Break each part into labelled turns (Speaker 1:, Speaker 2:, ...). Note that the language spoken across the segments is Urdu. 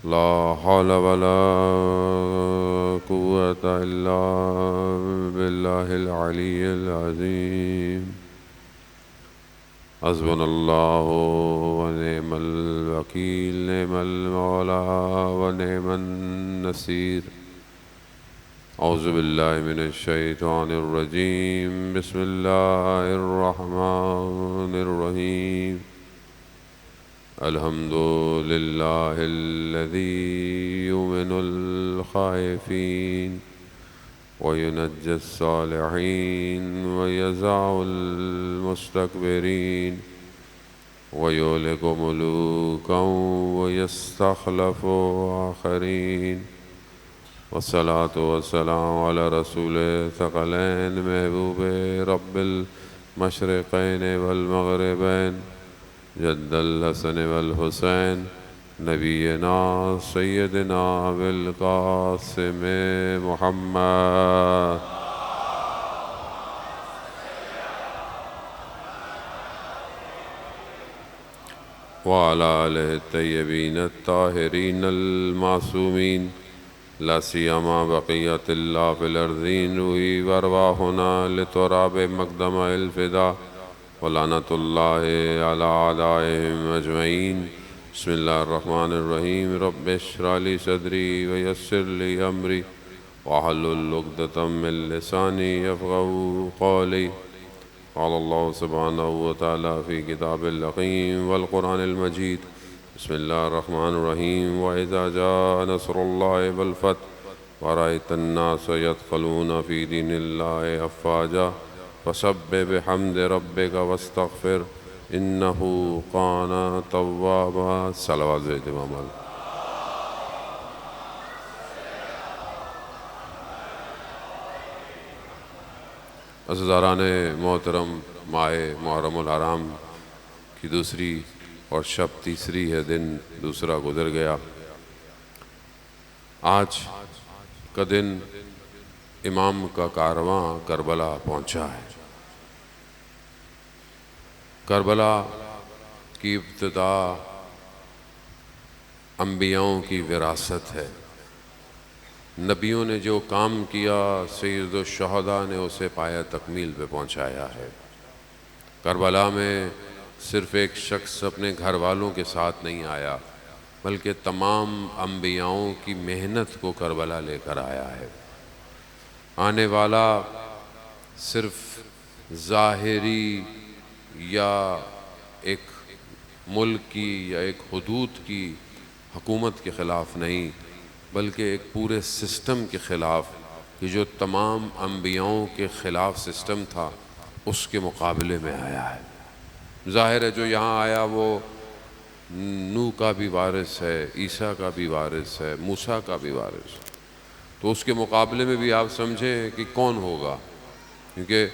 Speaker 1: لا حول ولا قوة إلا بالله العلي العظيم. حسبنا الله ونعم الوكيل، نعم المولى ونعم النصير. أعوذ بالله من الشيطان الرجيم. بسم الله الرحمن الرحيم. الحمد لله الذي يؤمن الخائفين وينجي الصالحين ويزع المستكبرين ويهلك ملوكا ويستخلف آخرين. والصلاة والسلام على رسول ثقلين محبوب رب المشرقين والمغربين جد الحسن والحسين نبينا سيدنا بالقاسم محمد وعلى آله الطيبين الطاهرين المعصومين، لا سيما بقية الله في الأرضين، روحي وأرواحنا لتراب مقدم الفداء، ولعنة الله على أعدائهم أجمعين. بسم الله الرحمن الرحيم. رب اشرح لي صدري ويسر لي أمري واحلل عقدة من لساني يفقهوا قولي. قال الله سبحانه وتعالى في كتاب الحكيم والقرآن المجيد. بسم الله الرحمن الرحيم. وإذا جاء نصر الله والفتح ورأيت الناس يدخلون في دين الله أفواجا فسبح بحمد ربك واستغفر إنه كان توابا. صلوات امام اللہ. عزیزان محترم، ماہ محرم الحرام کی دوسری اور شب تیسری ہے، دن دوسرا گزر گیا. آج کا دن امام کا کارواں کربلا پہنچا ہے. کربلا کی ابتدا انبیاؤں کی وراثت ہے. نبیوں نے جو کام کیا سید الشہداء نے اسے پایا تکمیل پہ پہنچایا ہے. کربلا میں صرف ایک شخص اپنے گھر والوں کے ساتھ نہیں آیا، بلکہ تمام انبیاؤں کی محنت کو کربلا لے کر آیا ہے. آنے والا صرف ظاہری یا ایک ملک کی یا ایک حدود کی حکومت کے خلاف نہیں، بلکہ ایک پورے سسٹم کے خلاف، کہ جو تمام انبیاؤں کے خلاف سسٹم تھا اس کے مقابلے میں آیا ہے. ظاہر ہے جو یہاں آیا وہ نوح کا بھی وارث ہے، عیسیٰ کا بھی وارث ہے، موسیٰ کا بھی وارث ہے. تو اس کے مقابلے میں بھی آپ سمجھیں کہ کون ہوگا، کیونکہ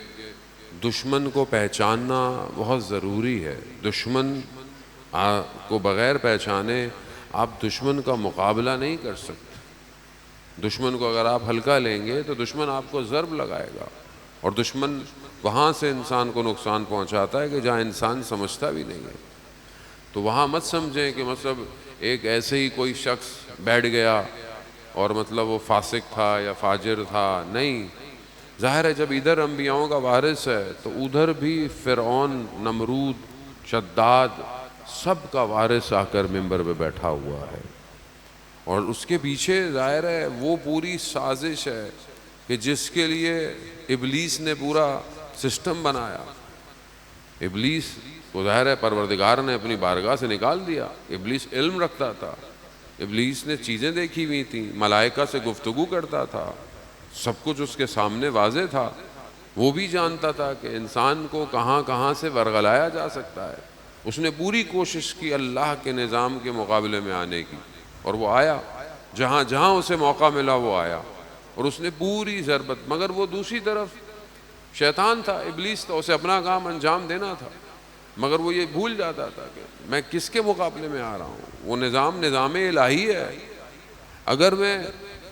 Speaker 1: دشمن کو پہچاننا بہت ضروری ہے. دشمن کو بغیر پہچانے آپ دشمن کا مقابلہ نہیں کر سکتے. دشمن کو اگر آپ ہلکا لیں گے تو دشمن آپ کو ضرب لگائے گا، اور دشمن وہاں سے انسان کو نقصان پہنچاتا ہے کہ جہاں انسان سمجھتا بھی نہیں ہے. تو وہاں مت سمجھیں کہ مطلب ایک ایسے ہی کوئی شخص بیٹھ گیا اور مطلب وہ فاسق تھا یا فاجر تھا. نہیں، ظاہر ہے جب ادھر انبیاؤں کا وارث ہے تو ادھر بھی فرعون، نمرود، شداد، سب کا وارث آ کر منبر پہ بیٹھا ہوا ہے. اور اس کے پیچھے ظاہر ہے وہ پوری سازش ہے کہ جس کے لیے ابلیس نے پورا سسٹم بنایا. ابلیس کو ظاہر ہے پروردگار نے اپنی بارگاہ سے نکال دیا. ابلیس علم رکھتا تھا، ابلیس نے چیزیں دیکھی ہوئی تھیں، ملائکہ سے گفتگو کرتا تھا، سب کچھ اس کے سامنے واضح تھا. وہ بھی جانتا تھا کہ انسان کو کہاں کہاں سے ورغلایا جا سکتا ہے. اس نے پوری کوشش کی اللہ کے نظام کے مقابلے میں آنے کی، اور وہ آیا. جہاں جہاں اسے موقع ملا وہ آیا، اور اس نے پوری ضربت. مگر وہ دوسری طرف شیطان تھا، ابلیس تھا، اسے اپنا کام انجام دینا تھا. مگر وہ یہ بھول جاتا تھا کہ میں کس کے مقابلے میں آ رہا ہوں. وہ نظام الہی ہے. اگر میں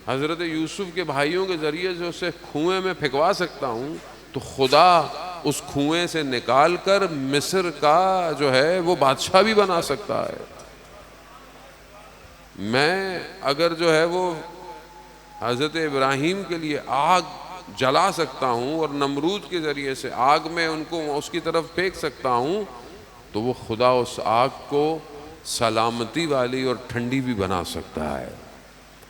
Speaker 1: حضرت یوسف کے بھائیوں کے ذریعے سے اسے کنویں میں پھینکوا سکتا ہوں تو خدا اس کنویں سے نکال کر مصر کا جو ہے وہ بادشاہ بھی بنا سکتا ہے. میں اگر جو ہے وہ حضرت ابراہیم کے لیے آگ جلا سکتا ہوں اور نمرود کے ذریعے سے آگ میں ان کو اس کی طرف پھینک سکتا ہوں، تو وہ خدا اس آگ کو سلامتی والی اور ٹھنڈی بھی بنا سکتا ہے۔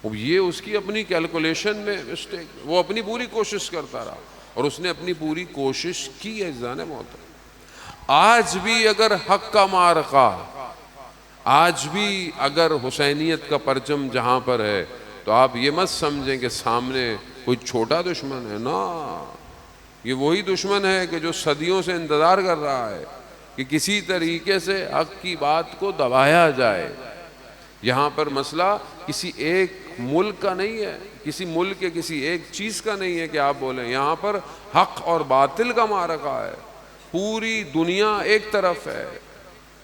Speaker 1: اب یہ اس کی اپنی کیلکولیشن میں مسٹیک، وہ اپنی پوری کوشش کرتا رہا اور اس نے اپنی پوری کوشش کی ہے عزیزان محترم۔ آج بھی اگر حق کا معرکہ، آج بھی اگر حسینیت کا پرچم جہاں پر ہے، تو آپ یہ مت سمجھیں کہ سامنے کوئی چھوٹا دشمن ہے، نا، یہ وہی دشمن ہے کہ جو صدیوں سے انتظار کر رہا ہے کہ کسی طریقے سے حق کی بات کو دبایا جائے۔ یہاں پر مسئلہ کسی ایک ملک کا نہیں ہے، کسی ملک کے کسی ایک چیز کا نہیں ہے کہ آپ بولیں، یہاں پر حق اور باطل کا معرکہ ہے۔ پوری دنیا ایک طرف ہے،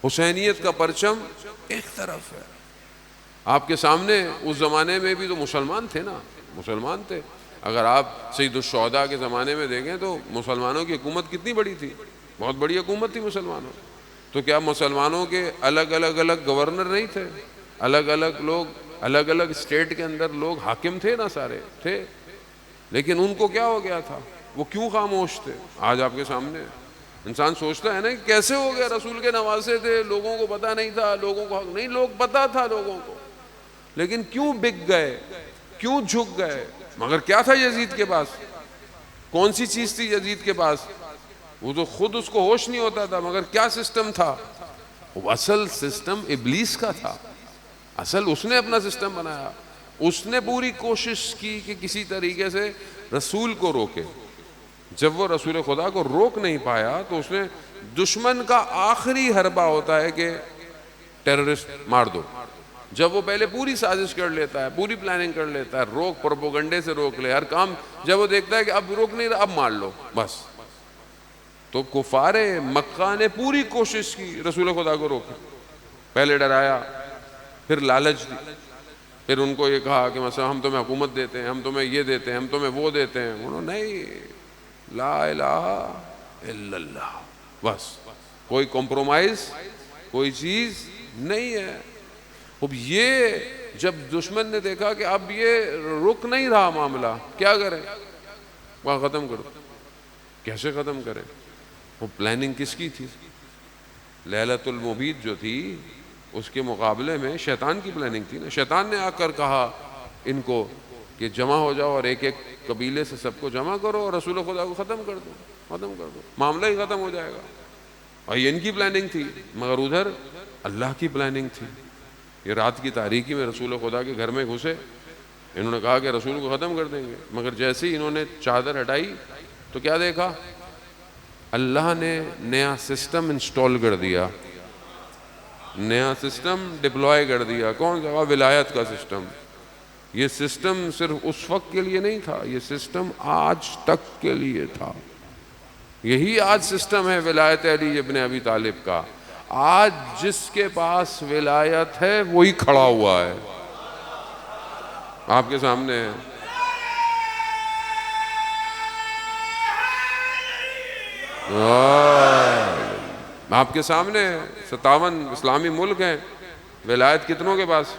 Speaker 1: حسینیت کا پرچم ایک طرف ہے۔ آپ کے سامنے اس زمانے میں بھی تو مسلمان تھے نا، مسلمان تھے۔ اگر آپ سید الشہداء کے زمانے میں دیکھیں تو مسلمانوں کی حکومت کتنی بڑی تھی، بہت بڑی حکومت تھی مسلمانوں۔ تو کیا مسلمانوں کے الگ الگ گورنر نہیں تھے؟ الگ الگ لوگ، الگ الگ اسٹیٹ کے اندر لوگ حاکم تھے نا، سارے تھے، لیکن ان کو کیا ہو گیا تھا؟ وہ کیوں خاموش تھے؟ آج آپ کے سامنے انسان سوچتا ہے نا کہ کیسے ہو گیا، رسول کے نواسے تھے، لوگوں کو پتہ نہیں تھا، لوگوں کو حق نہیں، لوگ پتہ تھا لوگوں کو، لیکن کیوں بک گئے، کیوں جھک گئے؟ مگر کیا تھا یزید کے پاس؟ کون سی چیز تھی یزید کے پاس؟ وہ تو خود اس کو ہوش نہیں ہوتا تھا، مگر کیا سسٹم تھا؟ وہ اصل سسٹم ابلیس کا تھا، اصل اس نے اپنا سسٹم بنایا۔ اس نے پوری کوشش کی کہ کسی طریقے سے رسول کو روکے۔ جب وہ رسول خدا کو روک نہیں پایا تو اس نے، دشمن کا آخری حربہ ہوتا ہے کہ ٹیررسٹ مار دو۔ جب وہ پہلے پوری سازش کر لیتا ہے، پوری پلاننگ کر لیتا ہے، روک، پروپیگنڈے سے روک لے ہر کام، جب وہ دیکھتا ہے کہ اب روک نہیں رہا، اب مار لو بس۔ تو کفار مکہ نے پوری کوشش کی رسول خدا کو روکے، پہلے ڈرایا، پھر لالچ دی، پھر ان کو یہ کہا کہ مثلا ہم تمہیں حکومت دیتے ہیں، ہم تمہیں یہ دیتے ہیں، ہم تمہیں وہ دیتے ہیں۔ انہوں نے نہیں، لا الہ الا اللہ، بس کوئی کمپرومائز، کوئی چیز نہیں ہے۔ اب یہ جب دشمن نے دیکھا کہ اب یہ رک نہیں رہا معاملہ، کیا کریں؟ وہاں ختم کرو۔ کیسے ختم کریں؟ وہ پلاننگ کس کی تھی؟ لیلۃ المبید جو تھی اس کے مقابلے میں شیطان کی پلاننگ تھی نا۔ شیطان نے آ کر کہا ان کو کہ جمع ہو جاؤ اور ایک ایک قبیلے سے سب کو جمع کرو اور رسول خدا کو ختم کر دو، ختم کر دو، معاملہ ہی ختم ہو جائے گا۔ اور یہ ان کی پلاننگ تھی، مگر ادھر اللہ کی پلاننگ تھی۔ یہ رات کی تاریکی میں رسول خدا کے گھر میں گھسے، انہوں نے کہا کہ رسول کو ختم کر دیں گے، مگر جیسے ہی انہوں نے چادر ہٹائی تو کیا دیکھا؟ اللہ نے نیا سسٹم انسٹال کر دیا، نیا سسٹم ڈپلوائے کر دیا۔ کون سا؟ ولایت کا سسٹم۔ یہ سسٹم صرف اس وقت کے لیے نہیں تھا، یہ سسٹم آج تک کے لیے تھا۔ یہی آج سسٹم ہے ولایت علی ابن ابی طالب کا۔ آج جس کے پاس ولایت ہے وہی کھڑا ہوا ہے، آپ کے سامنے ہے۔ آپ کے سامنے 57 اسلامی ملک ہیں، ولایت کتنوں کے پاس؟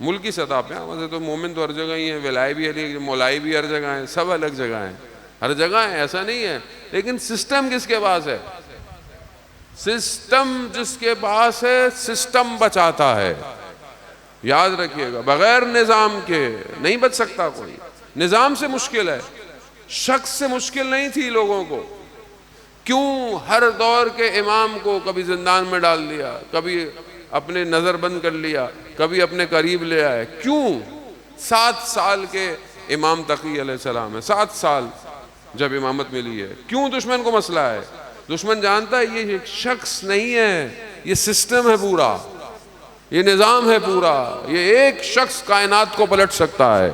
Speaker 1: ملک کی سطح پہ، ویسے تو مومن تو ہر جگہ ہی ہیں، ولائی بھی علی، مولائی بھی ہر جگہ ہیں، سب الگ جگہ ہیں، ہر جگہ ہیں، ایسا نہیں ہے، لیکن سسٹم کس کے پاس ہے؟ سسٹم جس کے پاس ہے، سسٹم بچاتا ہے۔ یاد رکھیے گا، بغیر نظام کے نہیں بچ سکتا کوئی۔ نظام سے مشکل ہے، شخص سے مشکل نہیں تھی لوگوں کو۔ کیوں ہر دور کے امام کو کبھی زندان میں ڈال دیا، کبھی اپنے نظر بند کر لیا، کبھی اپنے قریب لے آئے؟ کیوں؟ 7 سال کے امام تقی علیہ السلام ہے، 7 سال جب امامت ملی ہے۔ کیوں دشمن کو مسئلہ ہے؟ دشمن جانتا ہے یہ ایک شخص نہیں ہے، یہ سسٹم ہے پورا، یہ نظام ہے پورا، یہ ایک شخص کائنات کو پلٹ سکتا ہے۔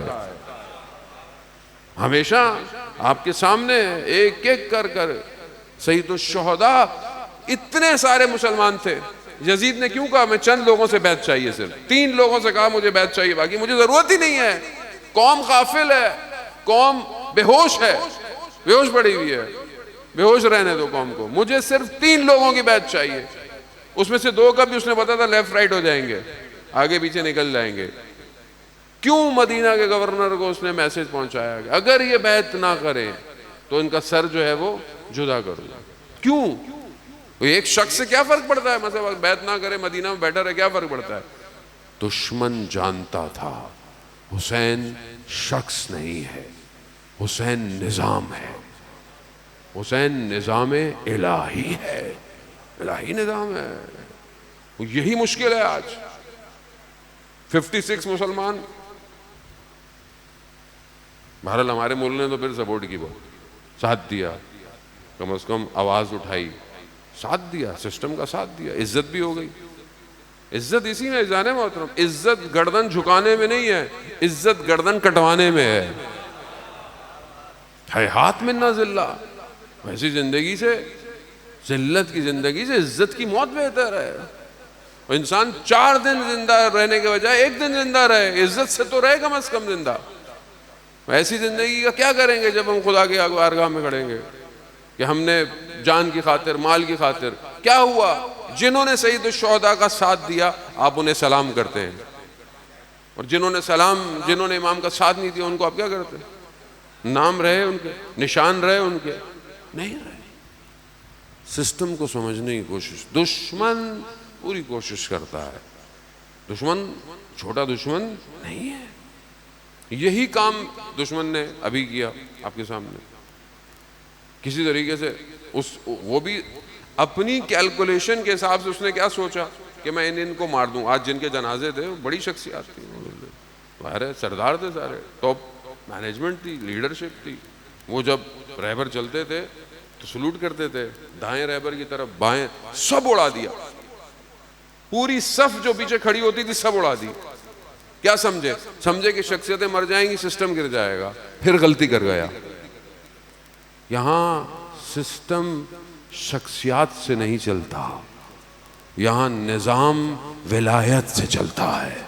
Speaker 1: ہمیشہ آپ کے سامنے ایک ایک کر کر سید الشہداء، اتنے سارے مسلمان تھے۔ یزید نے کیوں کہا میں چند لوگوں سے بیعت چاہیے، صرف 3 لوگوں سے کہا مجھے بیعت چاہیے، باقی مجھے ضرورت ہی نہیں ہے، قوم غافل ہے، قوم بے ہوش ہے، بے ہوش پڑی ہوئی ہے، بے ہوش رہنے دو قوم کو، مجھے صرف 3 لوگوں کی بیعت چاہیے۔ اس میں سے 2 کا بھی اس نے بتا تھا لیفٹ رائٹ ہو جائیں گے، آگے پیچھے نکل جائیں گے. کیوں مدینہ کے گورنر کو اس نے میسج پہنچایا کہ اگر یہ بیعت نہ کریں تو ان کا سر جو ہے وہ جدا کروں گا. کیوں؟ ایک شخص سے کیا فرق پڑتا ہے؟ مثلا بیعت نہ کرے مدینہ میں بیٹھا رہے، کیا فرق پڑتا ہے؟ دشمن جانتا تھا حسین شخص نہیں ہے، حسین نظام ہے، حسین نظام الہی ہے، الہی نظام ہے. یہی مشکل ہے آج. 56 مسلمان، بہرحال ہمارے ملک نے تو پھر سپورٹ کی، بہت ساتھ دیا، کم از کم آواز اٹھائی، ساتھ دیا، سسٹم کا ساتھ دیا، عزت بھی ہو گئی. عزت اسی میں جانے محترم، عزت گردن جھکانے میں نہیں ہے، عزت گردن کٹوانے میں ہے. ہاتھ منا ذلہ، ویسی زندگی سے، ذلت کی زندگی سے عزت کی موت بہتر ہے. انسان 4 دن زندہ رہنے کے بجائے 1 دن زندہ رہے، عزت سے تو رہے کم از کم زندہ. ایسی زندگی کا کیا کریں گے جب ہم خدا کے بارگاہ میں کھڑیں گے کہ ہم نے جان کی خاطر، مال کی خاطر. کیا ہوا؟ جنہوں نے سید الشہداء کا ساتھ دیا آپ انہیں سلام کرتے ہیں، اور جنہوں نے امام کا ساتھ نہیں دیا ان کو آپ کیا کرتے ہیں؟ نام رہے ان کے، نشان رہے ان کے، نہیں رہے. سسٹم کو سمجھنے کی کوشش، دشمن پوری کوشش کرتا ہے. دشمن چھوٹا دشمن نہیں ہے. یہی کام دشمن نے ابھی کیا آپ کے سامنے. کسی طریقے سے وہ بھی اپنی کیلکولیشن کے حساب سے اس نے کیا سوچا کہ میں ان کو مار دوں. آج جن کے جنازے تھے وہ بڑی شخصیات تھی، باہر سردار تھے، سارے ٹاپ مینجمنٹ تھی، لیڈرشپ تھی. وہ جب رہبر چلتے تھے تو سلوٹ کرتے تھے، دائیں رہبر کی طرف، بائیں، سب اڑا دیا. پوری صف جو پیچھے کھڑی ہوتی تھی سب اڑا دی. کیا سمجھے کہ شخصیتیں مر جائیں گی، سسٹم گر جائے گا. پھر غلطی کر گیا. یہاں سسٹم شخصیات سے نہیں چلتا، یہاں نظام ولایت سے چلتا ہے.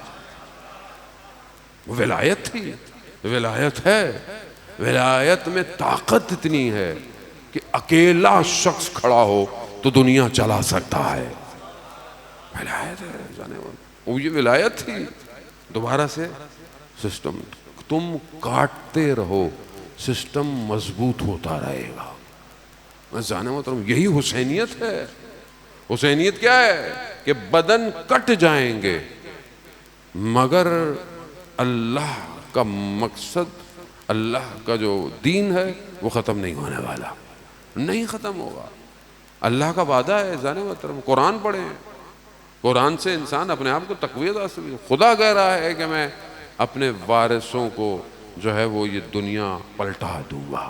Speaker 1: ولایت تھی، ولایت ہے. ولایت میں طاقت اتنی ہے کہ اکیلا شخص کھڑا ہو تو دنیا چلا سکتا ہے. ولایت ہے جانے والا، وہ یہ ولایت تھی. دوبارہ سے سسٹم، تم کاٹتے رہو سسٹم مضبوط ہوتا رہے گا. میں جانے محترم یہی حسینیت ہے. حسینیت کیا ہے؟ کہ بدن کٹ جائیں گے مگر اللہ کا مقصد، اللہ کا جو دین ہے وہ ختم نہیں ہونے والا، نہیں ختم ہوگا. اللہ کا وعدہ ہے جانے محترم. قرآن پڑھیں، قرآن سے انسان اپنے آپ کو تقویت حاصل. خدا کہہ رہا ہے کہ میں اپنے وارثوں کو جو ہے وہ یہ دنیا پلٹا دوں گا.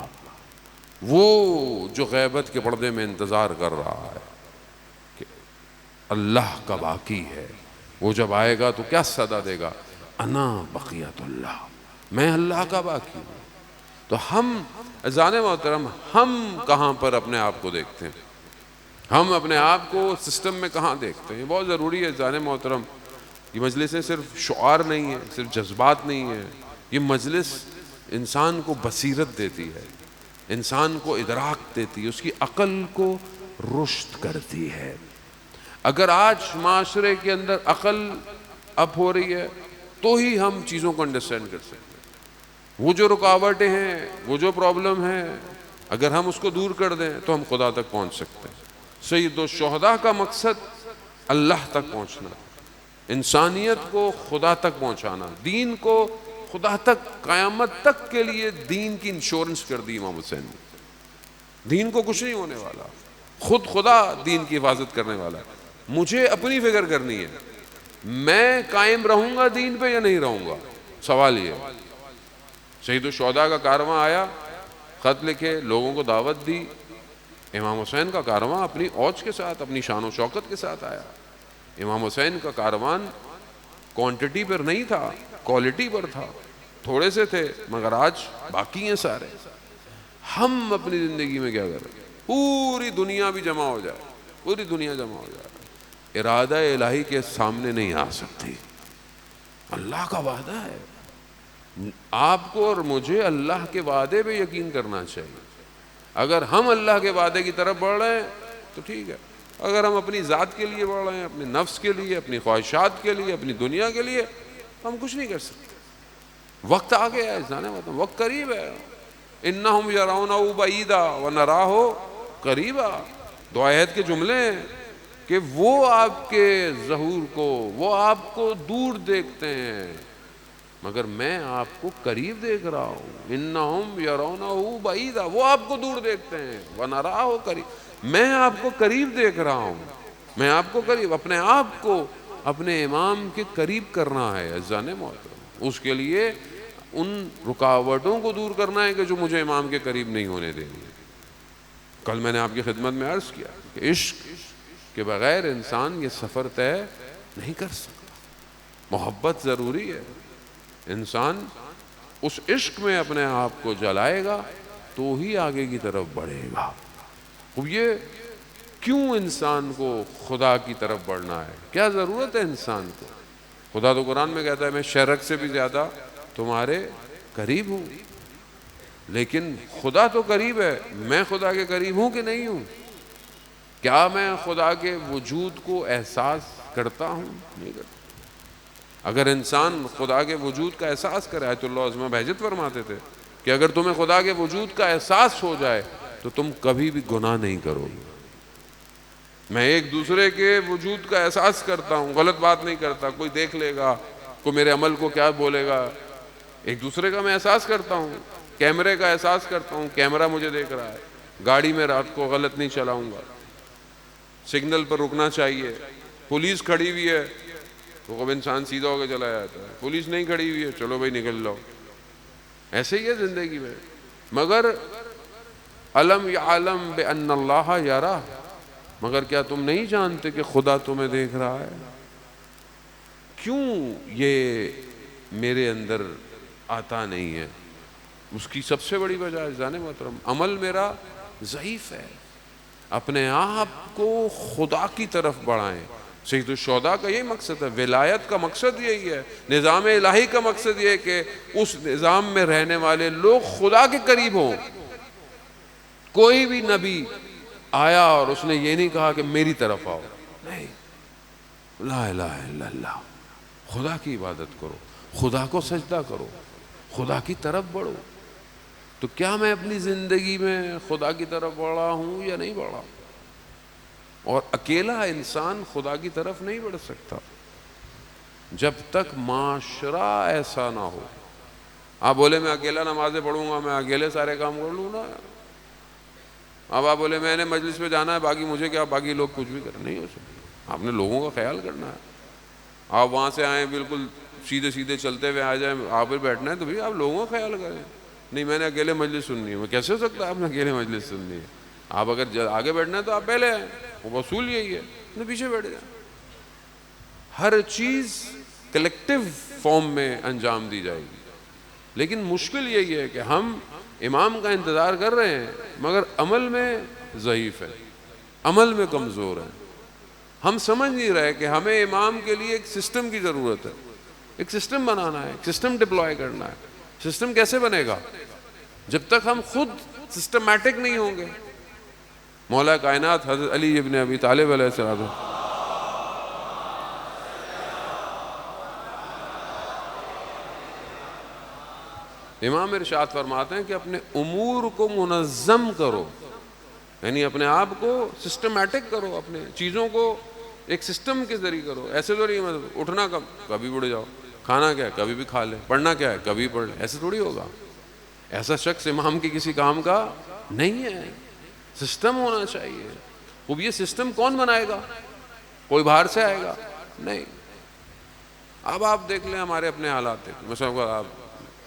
Speaker 1: وہ جو غیبت کے پردے میں انتظار کر رہا ہے کہ اللہ کا باقی ہے، وہ جب آئے گا تو کیا صدا دے گا؟ انا بقیت اللہ، میں اللہ کا باقی ہوں. تو ہم اذان محترم، ہم کہاں پر اپنے آپ کو دیکھتے ہیں؟ ہم اپنے آپ کو سسٹم میں کہاں دیکھتے ہیں؟ یہ بہت ضروری ہے اذان محترم. یہ مجلسیں صرف شعار نہیں ہے، صرف جذبات نہیں ہے. یہ مجلس انسان کو بصیرت دیتی ہے، انسان کو ادراک دیتی ہے، اس کی عقل کو رشد کرتی ہے. اگر آج معاشرے کے اندر عقل اپ ہو رہی ہے تو ہی ہم چیزوں کو انڈرسٹینڈ کر سکتے ہیں. وہ جو رکاوٹیں ہیں، وہ جو پرابلم ہیں، اگر ہم اس کو دور کر دیں تو ہم خدا تک پہنچ سکتے ہیں. سید الشہداء کا مقصد اللہ تک پہنچنا، انسانیت کو خدا تک پہنچانا، دین کو خدا تک، قیامت تک کے لیے دین کی انشورنس کر دی امام حسین نے. دین کو کچھ نہیں ہونے والا، خود خدا دین کی حفاظت کرنے والا ہے. مجھے اپنی فکر کرنی ہے، میں قائم رہوں گا دین پہ یا نہیں رہوں گا. سوال یہ ہے. سید الشہداء کا کارواں آیا، خط لکھے، لوگوں کو دعوت دی. امام حسین کا کارواں اپنی اوج کے ساتھ، اپنی شان و شوکت کے ساتھ آیا. امام حسین کا کاروان کوانٹٹی پر نہیں تھا، کوالٹی پر تھا. تھوڑے سے تھے مگر آج باقی ہیں سارے. ہم اپنی زندگی میں کیا کریں؟ پوری دنیا بھی جمع ہو جائے، پوری دنیا جمع ہو جائے، ارادہ الہی کے سامنے نہیں آ سکتی. اللہ کا وعدہ ہے. آپ کو اور مجھے اللہ کے وعدے پہ یقین کرنا چاہیے. اگر ہم اللہ کے وعدے کی طرف بڑھ رہے ہیں تو ٹھیک ہے، اگر ہم اپنی ذات کے لیے بڑھ رہے ہیں، اپنے نفس کے لیے، اپنی خواہشات کے لیے، اپنی دنیا کے لیے، تو ہم کچھ نہیں کر سکتے۔ وقت آ گیا ہے، جانے مطلب وقت قریب ہے۔ انہم یرونہ بعیدا ونراہ قریبا، دعا عہد کے جملے ہیں کہ وہ آپ کے ظہور کو، وہ آپ کو دور دیکھتے ہیں مگر میں آپ کو قریب دیکھ رہا ہوں۔ انہم یرونہ بعیدا، وہ آپ کو دور دیکھتے ہیں، ونراہ قریب، میں آپ کو قریب دیکھ رہا ہوں۔ میں آپ کو قریب، اپنے آپ کو اپنے امام کے قریب کرنا ہے عزیزان محترم۔ اس کے لیے ان رکاوٹوں کو دور کرنا ہے کہ جو مجھے امام کے قریب نہیں ہونے دینی ہے۔ کل میں نے آپ کی خدمت میں عرض کیا کہ عشق کے بغیر انسان یہ سفر طے نہیں کر سکتا۔ محبت ضروری ہے، انسان اس عشق میں اپنے آپ کو جلائے گا تو ہی آگے کی طرف بڑھے گا۔ اب یہ کیوں انسان کو خدا کی طرف بڑھنا ہے؟ کیا ضرورت ہے انسان کو؟ خدا تو قرآن میں کہتا ہے میں شرک سے بھی زیادہ تمہارے قریب ہوں، لیکن خدا تو قریب ہے، میں خدا کے قریب ہوں کہ نہیں ہوں؟ کیا میں خدا کے وجود کو احساس کرتا ہوں؟ نہیں کرتا۔ اگر انسان خدا کے وجود کا احساس کرے، آیت اللہ عظمہ بہجت فرماتے تھے کہ اگر تمہیں خدا کے وجود کا احساس ہو جائے تو تم کبھی بھی گناہ نہیں کرو گے۔ میں ایک دوسرے کے وجود کا احساس کرتا ہوں، غلط بات نہیں کرتا، کوئی دیکھ لے گا، کوئی میرے عمل کو کیا بولے گا، ایک دوسرے کا میں احساس کرتا ہوں، کیمرے کا احساس کرتا ہوں، کیمرہ مجھے دیکھ رہا ہے، گاڑی میں رات کو غلط نہیں چلاؤں گا، سگنل پر رکنا چاہیے، پولیس کھڑی ہوئی ہے تو اب انسان سیدھا ہو کے چلا جاتا ہے، پولیس نہیں کھڑی ہوئی ہے چلو بھائی نکل جاؤ۔ ایسے ہی ہے زندگی میں۔ مگر الم یعلم بان اللہ یرا، مگر کیا تم نہیں جانتے کہ خدا تمہیں دیکھ رہا ہے؟ کیوں یہ میرے اندر آتا نہیں ہے؟ اس کی سب سے بڑی وجہ ہے جان محترم، عمل میرا ضعیف ہے۔ اپنے آپ کو خدا کی طرف بڑھائیں۔ سید الشہداء کا یہی مقصد ہے، ولایت کا مقصد یہی ہے، نظام الہی کا مقصد یہ ہے کہ اس نظام میں رہنے والے لوگ خدا کے قریب ہوں۔ کوئی بھی نبی آیا اور اس نے یہ نہیں کہا کہ میری طرف آؤ، نہیں، لا الہ الا اللہ، خدا کی عبادت کرو، خدا کو سجدہ کرو، خدا کی طرف بڑھو۔ تو کیا میں اپنی زندگی میں خدا کی طرف بڑھا ہوں یا نہیں بڑھا؟ اور اکیلا انسان خدا کی طرف نہیں بڑھ سکتا جب تک معاشرہ ایسا نہ ہو۔ آپ بولے میں اکیلا نمازیں پڑھوں گا، میں اکیلے سارے کام کر لوں نا۔ اب آپ بولے میں نے مجلس میں جانا ہے، باقی مجھے کیا، باقی لوگ کچھ بھی کر، نہیں ہو سکتا۔ آپ نے لوگوں کا خیال کرنا ہے۔ آپ وہاں سے آئیں بالکل سیدھے سیدھے چلتے ہوئے آ جائیں، آپ پھر بیٹھنا ہے تو بھی آپ لوگوں کا خیال کریں۔ نہیں میں نے اکیلے مجلس سننی ہے، وہ کیسے ہو سکتا ہے آپ نے اکیلے مجلس سننی ہے؟ آپ اگر آگے بیٹھنا ہے تو آپ پہلے آئیں، وہ اصول یہی ہے، نہیں پیچھے بیٹھ جائیں۔ ہر چیز کلیکٹیو فارم میں انجام دی جائے گی، لیکن مشکل یہی ہے کہ ہم امام کا انتظار کر رہے ہیں مگر عمل میں ضعیف ہے، عمل میں کمزور ہیں۔ ہم سمجھ نہیں رہے کہ ہمیں امام کے لیے ایک سسٹم کی ضرورت ہے، ایک سسٹم بنانا ہے، ایک سسٹم ڈپلوائے کرنا ہے۔ سسٹم کیسے بنے گا؟ جب تک ہم خود سسٹمیٹک نہیں ہوں گے۔ مولا کائنات حضرت علی ابن ابی طالب علیہ السلام امام ارشاد فرماتے ہیں کہ اپنے امور کو منظم کرو، یعنی اپنے آپ کو سسٹمیٹک کرو، اپنے چیزوں کو ایک سسٹم کے ذریعے کرو۔ ایسے تو نہیں مطلب اٹھنا کبھی اٹھ جاؤ، کھانا کیا ہے کبھی بھی کھا لے، پڑھنا کیا ہے کبھی پڑھ لے، ایسے تھوڑی ہوگا۔ ایسا شخص امام کی کسی کام کا نہیں ہے، سسٹم ہونا چاہیے۔ اب یہ سسٹم کون بنائے گا؟ کوئی باہر سے آئے گا؟ نہیں۔ اب آپ دیکھ لیں ہمارے اپنے حالات دیکھیں، مثلا آپ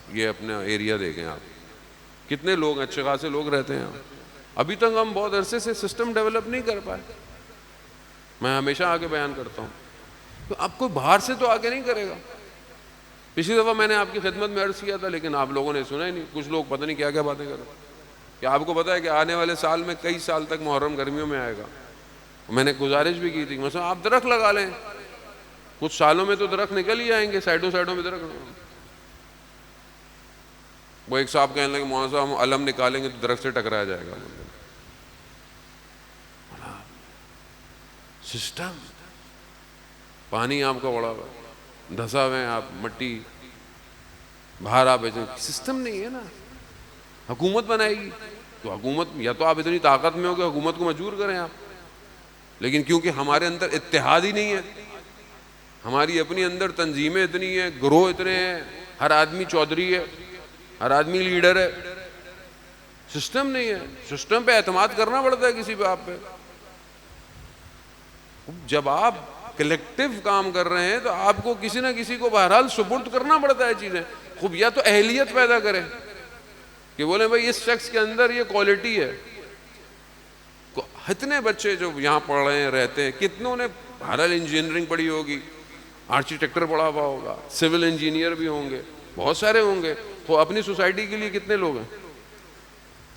Speaker 1: یہ اپنا ایریا دیکھیں، آپ کتنے لوگ اچھے خاصے لوگ رہتے ہیں، ابھی تک ہم بہت عرصے سے سسٹم ڈیولپ نہیں کر پائے۔ میں ہمیشہ آگے بیان کرتا ہوں تو آپ کوئی باہر سے تو آگے نہیں کرے گا۔ پچھلی دفعہ میں نے آپ کی خدمت میں عرض کیا تھا لیکن آپ لوگوں نے سنا ہی نہیں، کچھ لوگ پتہ نہیں کیا کیا باتیں کر رہے ہیں۔ کہ آپ کو پتہ ہے کہ آنے والے سال میں کئی سال تک محرم گرمیوں میں آئے گا۔ میں نے گزارش بھی کی تھی مثلا آپ درخت لگا لیں، کچھ سالوں میں تو درخت نکل ہی آئیں گے، سائڈوں میں درخت۔ وہ ایک صاحب کہنے لگے مولانا صاحب ہم علم نکالیں گے تو درخت سے ٹکرایا جائے گا۔ سسٹم. پانی آپ کا بڑا ہوا ہے, دھسا ہوئے ہیں آپ, مٹی باہر آپ بیچیں, سسٹم نہیں ہے نا. حکومت بنائے گی تو حکومت, یا تو آپ اتنی طاقت میں ہو کہ حکومت کو مجبور کریں آپ, لیکن کیونکہ ہمارے اندر اتحاد ہی نہیں ہے, ہماری اپنی اندر تنظیمیں اتنی ہیں, گروہ اتنے ہیں, ہر آدمی چودھری ہے, ہر آدمی لیڈر ہے, سسٹم نہیں ہے. سسٹم پہ اعتماد کرنا پڑتا ہے کسی پہ آپ پہ. جب آپ کلیکٹیو کام کر رہے ہیں تو آپ کو کسی نہ کسی کو بہرحال سپرد کرنا پڑتا ہے چیزیں. خوب یا تو اہلیت پیدا کریں کہ بولیں بھائی اس شخص کے اندر یہ کوالٹی ہے. اتنے بچے جو یہاں پڑھ رہے ہیں رہتے ہیں, کتنوں نے بہرحال انجینئرنگ پڑھی ہوگی, آرکیٹیکٹر پڑھا ہوا ہوگا, سول انجینئر بھی ہوں گے, بہت سارے ہوں گے. تو اپنی سوسائٹی کے لیے کتنے لوگ ہیں,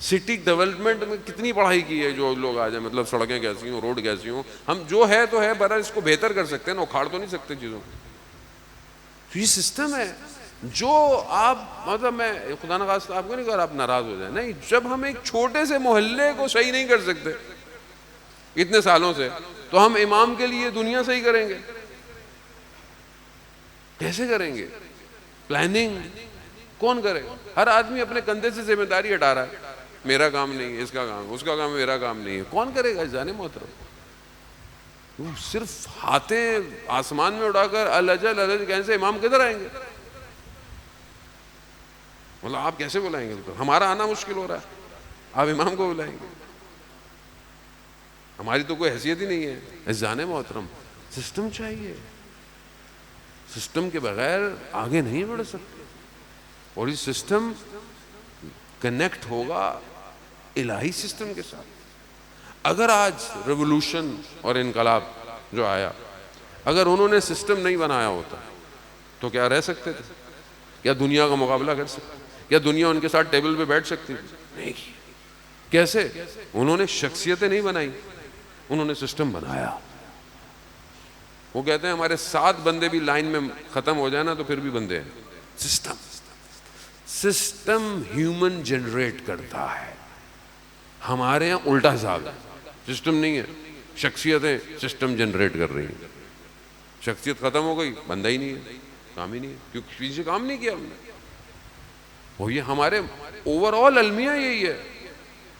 Speaker 1: سٹی ڈیولپمنٹ میں کتنی پڑھائی کی ہے جو لوگ آ جائیں, مطلب سڑکیں کیسی ہوں, روڈ کیسی ہوں, ہم جو ہے تو ہے برا اس کو بہتر کر سکتے ہیں نا, اکھاڑ تو نہیں سکتے چیزوں کو. یہ سسٹم ہے جو آپ, مطلب میں خدا نخواستہ آپ کو نہیں کہا آپ ناراض ہو جائیں, نہیں, جب ہم ایک چھوٹے سے محلے کو صحیح نہیں کر سکتے اتنے سالوں سے, تو ہم امام کے لیے دنیا صحیح کریں گے کیسے کریں گے؟ پلاننگ کون کرے گا؟ ہر آدمی اپنے کندھے سے ذمہ داری ہٹا رہا ہے, میرا کام نہیں ہے, اس کا کام, اس کا کام, میرا کام نہیں ہے. کون کرے گا جانے محترم؟ صرف ہاتھیں آسمان میں اڑا کر الجل الج کہنے سے امام کدھر آئیں گے؟ مطلب آپ کیسے بلائیں گے؟ ہمارا آنا مشکل ہو رہا ہے, آپ امام کو بلائیں گے؟ ہماری تو کوئی حیثیت ہی نہیں ہے. جانے محترم سسٹم چاہیے, سسٹم کے بغیر آگے نہیں بڑھ سکتے. اور یہ سسٹم کنیکٹ ہوگا الہی سسٹم کے ساتھ. اگر آج ریولوشن اور انقلاب جو آیا, اگر انہوں نے سسٹم نہیں بنایا ہوتا تو کیا رہ سکتے تھے؟ کیا دنیا کا مقابلہ کر سکتے؟ کیا دنیا ان کے ساتھ ٹیبل پہ بیٹھ سکتی تھی؟ نہیں. کیسے؟ انہوں نے شخصیتیں نہیں بنائی, انہوں نے سسٹم بنایا. وہ کہتے ہیں ہمارے 7 بندے بھی لائن میں ختم ہو جائے نا تو پھر بھی بندے ہیں. سسٹم ہیومن جنریٹ کرتا ہے. ہمارے یہاں الٹا حساب ہے, سسٹم نہیں ہے, شخصیتیں سسٹم جنریٹ کر رہی ہیں. شخصیت ختم ہو گئی, بندہ ہی نہیں ہے, کام ہی نہیں ہے, کیونکہ کسی سے کام نہیں کیا ہم نے. وہ یہ ہمارے اوور آل المیہ یہی ہے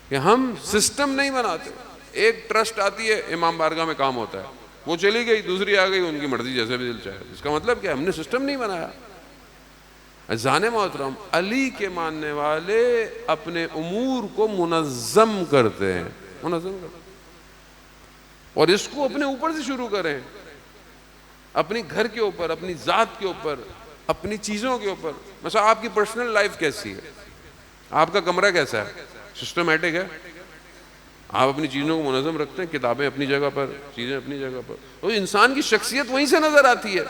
Speaker 1: کہ ہم سسٹم نہیں بناتے. ایک ٹرسٹ آتی ہے, امام بارگاہ میں کام ہوتا ہے, وہ چلی گئی, دوسری آ گئی, ان کی مرضی جیسے بھی دل چاہے. اس کا مطلب کیا؟ ہم نے سسٹم نہیں بنایا. اذان محترم, علی کے ماننے والے اپنے امور کو منظم کرتے ہیں, منظم کرتے ہیں. اور اس کو اپنے اوپر سے شروع کریں, اپنی گھر کے اوپر, اپنی ذات کے اوپر, اپنی چیزوں کے اوپر. مثلا آپ کی پرسنل لائف کیسی ہے, آپ کا کمرہ کیسا ہے, سسٹمیٹک ہے, آپ اپنی چیزوں کو منظم رکھتے ہیں, کتابیں اپنی جگہ پر, چیزیں اپنی جگہ پر. تو انسان کی شخصیت وہیں سے نظر آتی ہے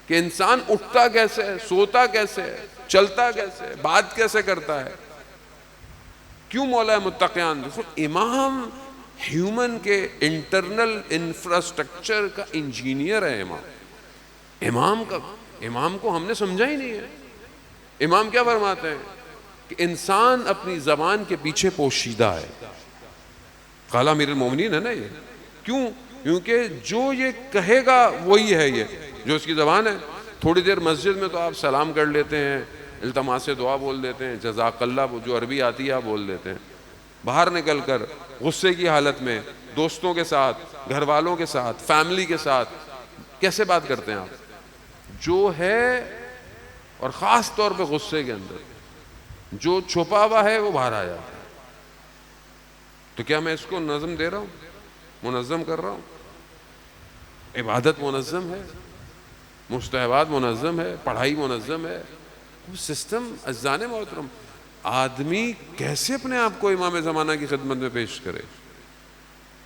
Speaker 1: کہ انسان اٹھتا کیسے ہے, سوتا کیسے ہے, چلتا کیسے ہے, بات کیسے کرتا ہے. کیوں مولا متقیان امام ہیومن کے انٹرنل انفراسٹرکچر کا انجینئر ہے. امام کو ہم نے سمجھا ہی نہیں ہے. امام کیا فرماتے ہیں کہ انسان اپنی زبان کے پیچھے پوشیدہ ہے. قال امیر المومنین ہے نا یہ. کیوں؟ کیونکہ جو یہ کہے گا وہی ہے, یہ جو اس کی زبان ہے. تھوڑی دیر مسجد میں تو آپ سلام کر لیتے ہیں, التماس دعا بول دیتے ہیں, جزاک اللہ جو عربی آتی ہے آپ بول دیتے ہیں. باہر نکل کر غصے کی حالت میں دوستوں کے ساتھ, گھر والوں کے ساتھ, فیملی کے ساتھ کیسے بات کرتے ہیں آپ؟ جو ہے, اور خاص طور پہ غصے کے اندر جو چھپا ہوا ہے وہ باہر آ جاتا ہے. تو کیا میں اس کو نظم دے رہا ہوں, منظم کر رہا ہوں؟ عبادت منظم ہے, مستحبات منظم ہے, پڑھائی منظم ہے. سسٹم اذان محترم, آدمی کیسے اپنے آپ کو امام زمانہ کی خدمت میں پیش کرے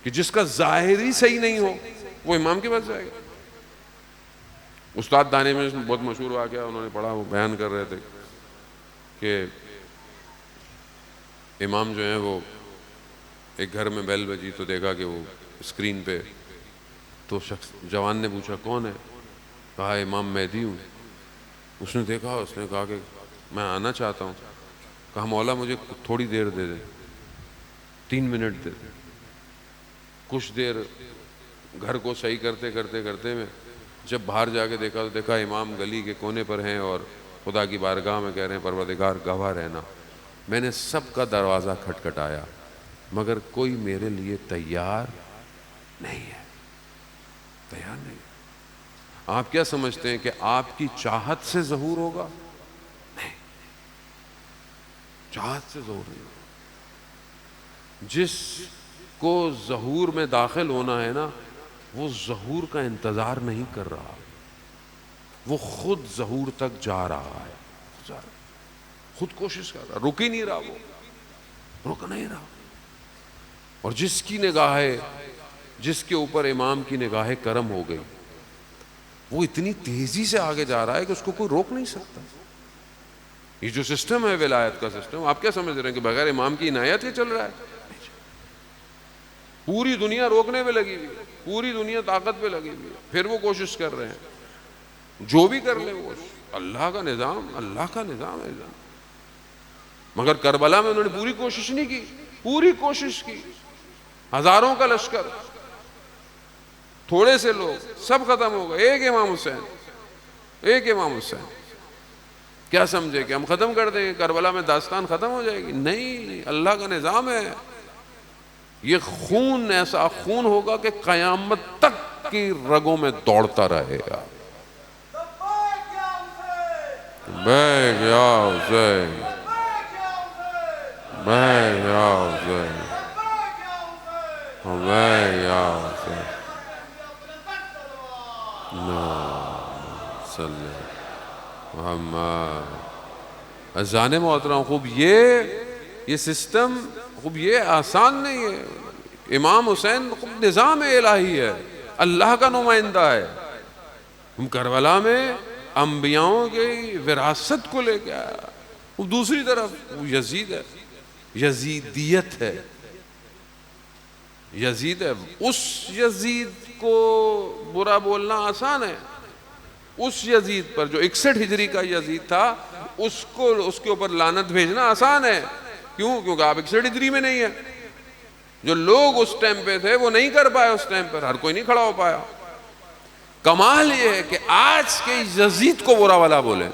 Speaker 1: کہ جس کا ظاہر ہی صحیح نہیں ہو وہ امام کے پاس جائے گا. استاد دانے میں بہت مشہور واقعہ انہوں نے پڑھا, وہ بیان کر رہے تھے کہ امام جو ہیں وہ ایک گھر میں بیل بجی تو دیکھا کہ وہ اسکرین پہ, تو شخص جوان نے پوچھا کون ہے؟ کہا امام مہدی ہوں. اس نے دیکھا, اس نے کہا کہ میں آنا چاہتا ہوں. کہا مولا مجھے تھوڑی دیر دے دے, 3 منٹ دے دے. کچھ دیر گھر کو صحیح کرتے کرتے کرتے میں جب باہر جا کے دیکھا تو دیکھا امام گلی کے کونے پر ہیں اور خدا کی بارگاہ میں کہہ رہے ہیں پروردگار گواہ رہنا میں نے سب کا دروازہ کھٹکھٹایا مگر کوئی میرے لیے تیار نہیں ہے، تیار نہیں۔ آپ کیا سمجھتے ہیں کہ آپ کی چاہت سے ظہور ہوگا؟ نہیں، چاہت سے ظہور نہیں ہوگا۔ جس کو ظہور میں داخل ہونا ہے نا وہ ظہور کا انتظار نہیں کر رہا، وہ خود ظہور تک جا رہا ہے، خود کوشش کر رہا، رک ہی نہیں رہا، وہ رک نہیں رہا۔ اور جس کی نگاہ، جس کے اوپر امام کی نگاہ کرم ہو گئی وہ اتنی تیزی سے آگے جا رہا ہے کہ اس کو کوئی روک نہیں سکتا۔ یہ جو سسٹم ہے ولایت کا سسٹم، آپ کیا سمجھ رہے ہیں کہ بغیر امام کی عنایت ہی چل رہا ہے؟ پوری دنیا روکنے پہ لگی ہوئی ہے، پوری دنیا طاقت پہ لگی ہوئی ہے، پھر وہ کوشش کر رہے ہیں جو بھی کر لیں وہ اللہ کا نظام، اللہ کا نظام ہے۔ مگر کربلا میں انہوں نے پوری کوشش نہیں کی، پوری کوشش کی، ہزاروں کا لشکر، تھوڑے سے لوگ، سب ختم ہو گئے، ایک امام حسین، ایک امام حسین۔ کیا سمجھے کہ ہم ختم کر دیں گے کربلا میں داستان ختم ہو جائے گی؟ نہیں، اللہ کا نظام ہے۔ یہ خون ایسا خون ہوگا کہ قیامت تک کی رگوں میں دوڑتا رہے گا۔ بیگ یا حسین، بیگ یا حسین، بیگ یا حسین، صلی محمد۔ اذان محترم، خوب یہ سسٹم خوب یہ آسان نہیں ہے۔ امام حسین خوب نظام الہی ہے، اللہ کا نمائندہ ہے۔ ہم کربلا میں انبیاؤں کی وراثت کو لے کے آیا۔ وہ دوسری طرف وہ یزید ہے، یزیدیت ہے، یزید ہے۔ اس یزید کو برا بولنا آسان ہے، اس یزید پر جو 61 ہجری کا یزید تھا اس کے اوپر لعنت بھیجنا آسان ہے۔ کیوں؟ کیونکہ آپ 61 ہجری میں نہیں ہیں۔ جو لوگ اس ٹائم پہ تھے وہ نہیں کر پائے، اس ٹائم پر ہر کوئی نہیں کھڑا ہو پایا۔ کمال یہ ہے کہ آج کے یزید کو برا والا بولے،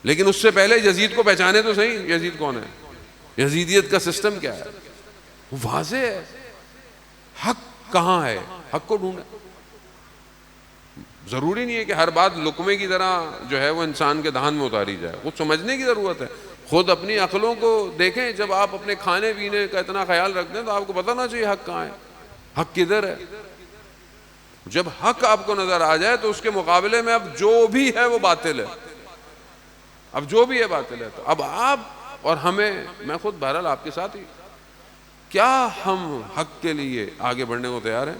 Speaker 1: لیکن اس سے پہلے یزید کو پہچانے تو صحیح، یزید کون ہے، یزیدیت کا سسٹم کیا ہے، وہ واضح ہے۔ حق کہاں ہے، حق کو ڈھونڈے۔ ضروری نہیں ہے کہ ہر بات لقمے کی طرح جو ہے وہ انسان کے دہان میں اتاری جائے، کچھ سمجھنے کی ضرورت ہے۔ خود اپنی عقلوں کو دیکھیں، جب آپ اپنے کھانے پینے کا اتنا خیال رکھتے ہیں تو آپ کو پتہ نہ چاہیے حق کہاں ہے، حق کدھر ہے۔ جب حق آپ کو نظر آ جائے تو اس کے مقابلے میں اب جو بھی ہے وہ باطل ہے، اب جو بھی ہے باطل ہے۔ تو اب آپ اور ہمیں، میں خود بہرحال آپ کے ساتھ ہی، کیا ہم حق کے لیے آگے بڑھنے کو تیار ہیں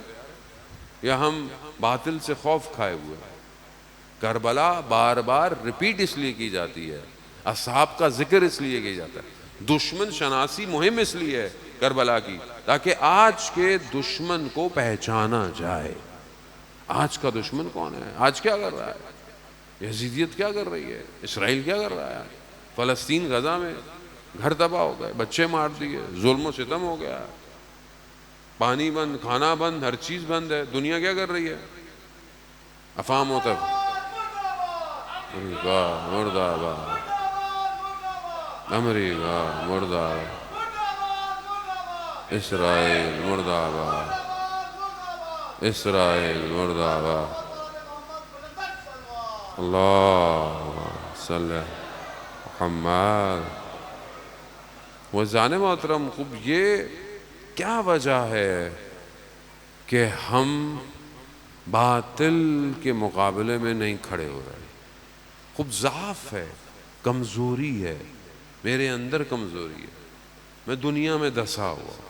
Speaker 1: یا ہم باطل سے خوف کھائے ہوئے ہیں؟ کربلا بار بار ریپیٹ اس لیے کی جاتی ہے، اصحاب کا ذکر اس لیے کیا جاتا ہے، دشمن شناسی مہم اس لیے ہے کربلا کی، تاکہ آج کے دشمن کو پہچانا جائے۔ آج کا دشمن کون ہے؟ آج کیا کر رہا ہے؟ یزیدیت کیا کر رہی ہے؟ اسرائیل کیا کر رہا ہے؟ فلسطین غزہ میں گھر تباہ ہو گئے، بچے مار دیے، ظلم و ستم ہو گیا، پانی بند، کھانا بند، ہر چیز بند ہے۔ دنیا کیا کر رہی ہے؟ افہام ہوتا ہے، امریکہ مردہ آباد، امریکہ مردہ آباد، اسرائیل مردہ آباد، اسرائیل مردہ آباد۔ اللہ صلی محمد۔ وزان محترم، خوب یہ کیا وجہ ہے کہ ہم باطل کے مقابلے میں نہیں کھڑے ہو رہے؟ خوب ضعف ہے، کمزوری ہے، میرے اندر کمزوری ہے، میں دنیا میں دھسا ہوا۔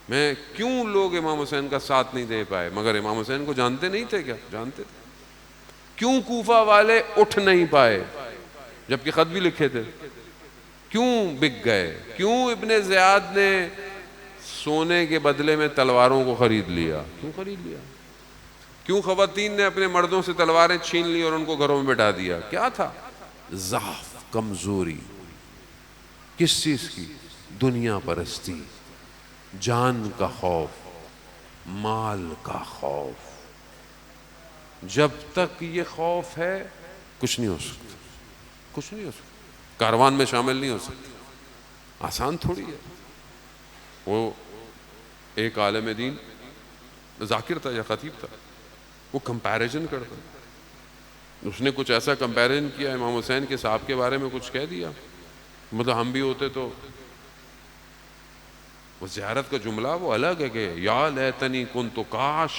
Speaker 1: میں کیوں لوگ امام حسین کا ساتھ نہیں دے پائے؟ مگر امام حسین کو جانتے نہیں تھے کیا؟ جانتے تھے۔ کیوں کوفہ والے اٹھ نہیں پائے جبکہ خط بھی لکھے تھے؟ کیوں بک گئے؟ کیوں ابن زیاد نے سونے کے بدلے میں تلواروں کو خرید لیا؟ کیوں خرید لیا؟ کیوں خواتین نے اپنے مردوں سے تلواریں چھین لی اور ان کو گھروں میں بٹھا دیا؟ کیا تھا؟ ضعف، کمزوری۔ کس چیز کی؟ دنیا پرستی، جان کا خوف۔ مال کا خوف. جب تک یہ خوف ہے کچھ نہیں ہو سکتا, کچھ نہیں ہو سکتا, کاروان میں شامل نہیں ہو سکتا. آسان تھوڑی ہے. وہ ایک عالم دین ذاکر تھا یا خطیب تھا, وہ کمپیریزن کرتا, اس نے کچھ ایسا کمپیریزن کیا امام حسین کے صاحب کے بارے میں, کچھ کہہ دیا, مطلب ہم بھی ہوتے تو. وہ زیارت کا جملہ وہ الگ ہے کہ یا لیتنی کنت, کاش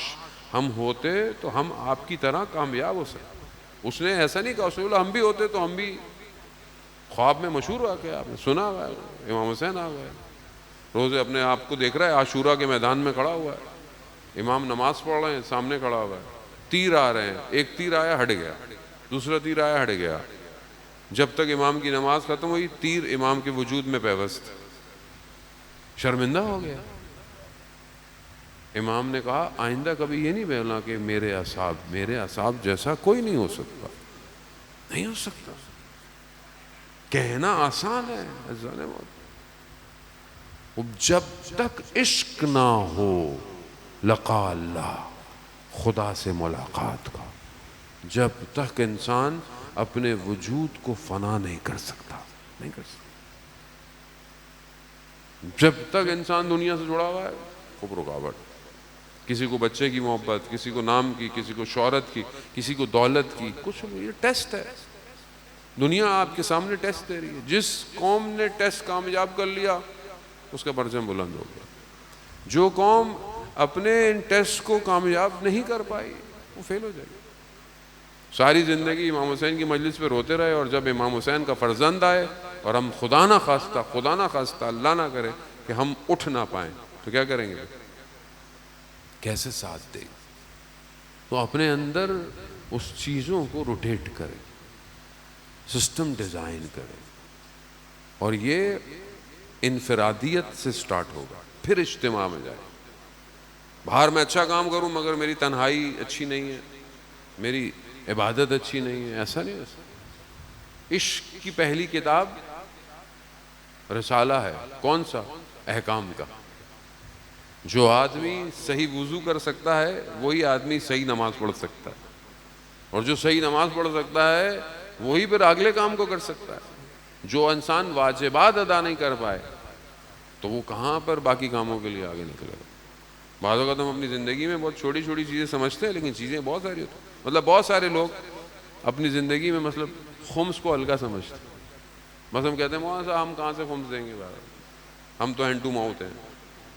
Speaker 1: ہم ہوتے تو ہم آپ کی طرح کامیاب ہو سکتے. اس نے ایسا نہیں کہا, اس نے بولا ہم بھی ہوتے تو ہم بھی. خواب میں مشہور ہوا کہ آپ نے سنا ہوا ہے, امام حسین آ گئے, روز اپنے آپ کو دیکھ رہا ہے عاشورہ کے میدان میں کھڑا ہوا ہے, امام نماز پڑھ رہے ہیں, سامنے کھڑا ہوا ہے, تیر آ رہے ہیں, ایک تیر آیا ہٹ گیا, دوسرا تیر آیا ہٹ گیا, جب تک امام کی نماز ختم ہوئی تیر امام کے وجود میں پیوست. شرمندہ ہو گیا. امام نے کہا آئندہ کبھی یہ نہیں بولنا کہ میرے اصحاب جیسا کوئی نہیں ہو سکتا, نہیں ہو سکتا. کہنا آسان ہے, جب تک عشق نہ ہو لقاء اللہ, خدا سے ملاقات کا, جب تک انسان اپنے وجود کو فنا نہیں کر سکتا, نہیں کر سکتا. جب تک انسان دنیا سے جڑا ہوا ہے خوب رکاوٹ. کسی کو بچے کی محبت, کسی کو نام کی, کسی کو شہرت کی, کسی کو دولت کی, کچھ یہ ٹیسٹ ہے. دنیا آپ کے سامنے ٹیسٹ دے رہی ہے. جس قوم نے ٹیسٹ کامیاب کر لیا اس کا پرچم بلند ہو گیا. جو قوم اپنے ان ٹیسٹ کو کامیاب نہیں کر پائی وہ فیل ہو جائے گی. ساری زندگی امام حسین کی مجلس پہ روتے رہے, اور جب امام حسین کا فرزند آئے اور ہم خدا نہ خواستہ اللہ نہ کرے کہ ہم اٹھ نہ پائیں تو کیا کریں گے, کیسے ساتھ دیں گے؟ تو اپنے اندر اس چیزوں کو روٹیٹ کریں, سسٹم ڈیزائن کریں, اور یہ انفرادیت سے سٹارٹ ہوگا, پھر اجتماع میں جائے. باہر میں اچھا کام کروں مگر میری تنہائی اچھی نہیں ہے, میری عبادت اچھی نہیں ہے, ایسا نہیں. عشق کی پہلی کتاب رسالہ ہے, کون سا؟ احکام کا. جو آدمی صحیح وضو کر سکتا ہے وہی آدمی صحیح نماز پڑھ سکتا ہے, اور جو صحیح نماز پڑھ سکتا ہے وہی پھر اگلے کام کو کر سکتا ہے. جو انسان واجبات ادا نہیں کر پائے تو وہ کہاں پر باقی کاموں کے لیے آگے نکلے گا. بعض اوقات ہم اپنی زندگی میں بہت چھوٹی چھوٹی چیزیں سمجھتے ہیں لیکن چیزیں بہت ساری ہوتی ہیں. مطلب بہت سارے لوگ اپنی زندگی میں مطلب خمس کو ہلکا سمجھتے ہیں. بس ہم کہتے ہیں مولانا صاحب ہم کہاں سے خمس دیں گے, ہم تو ہینڈ ٹو ماؤتھ ہیں.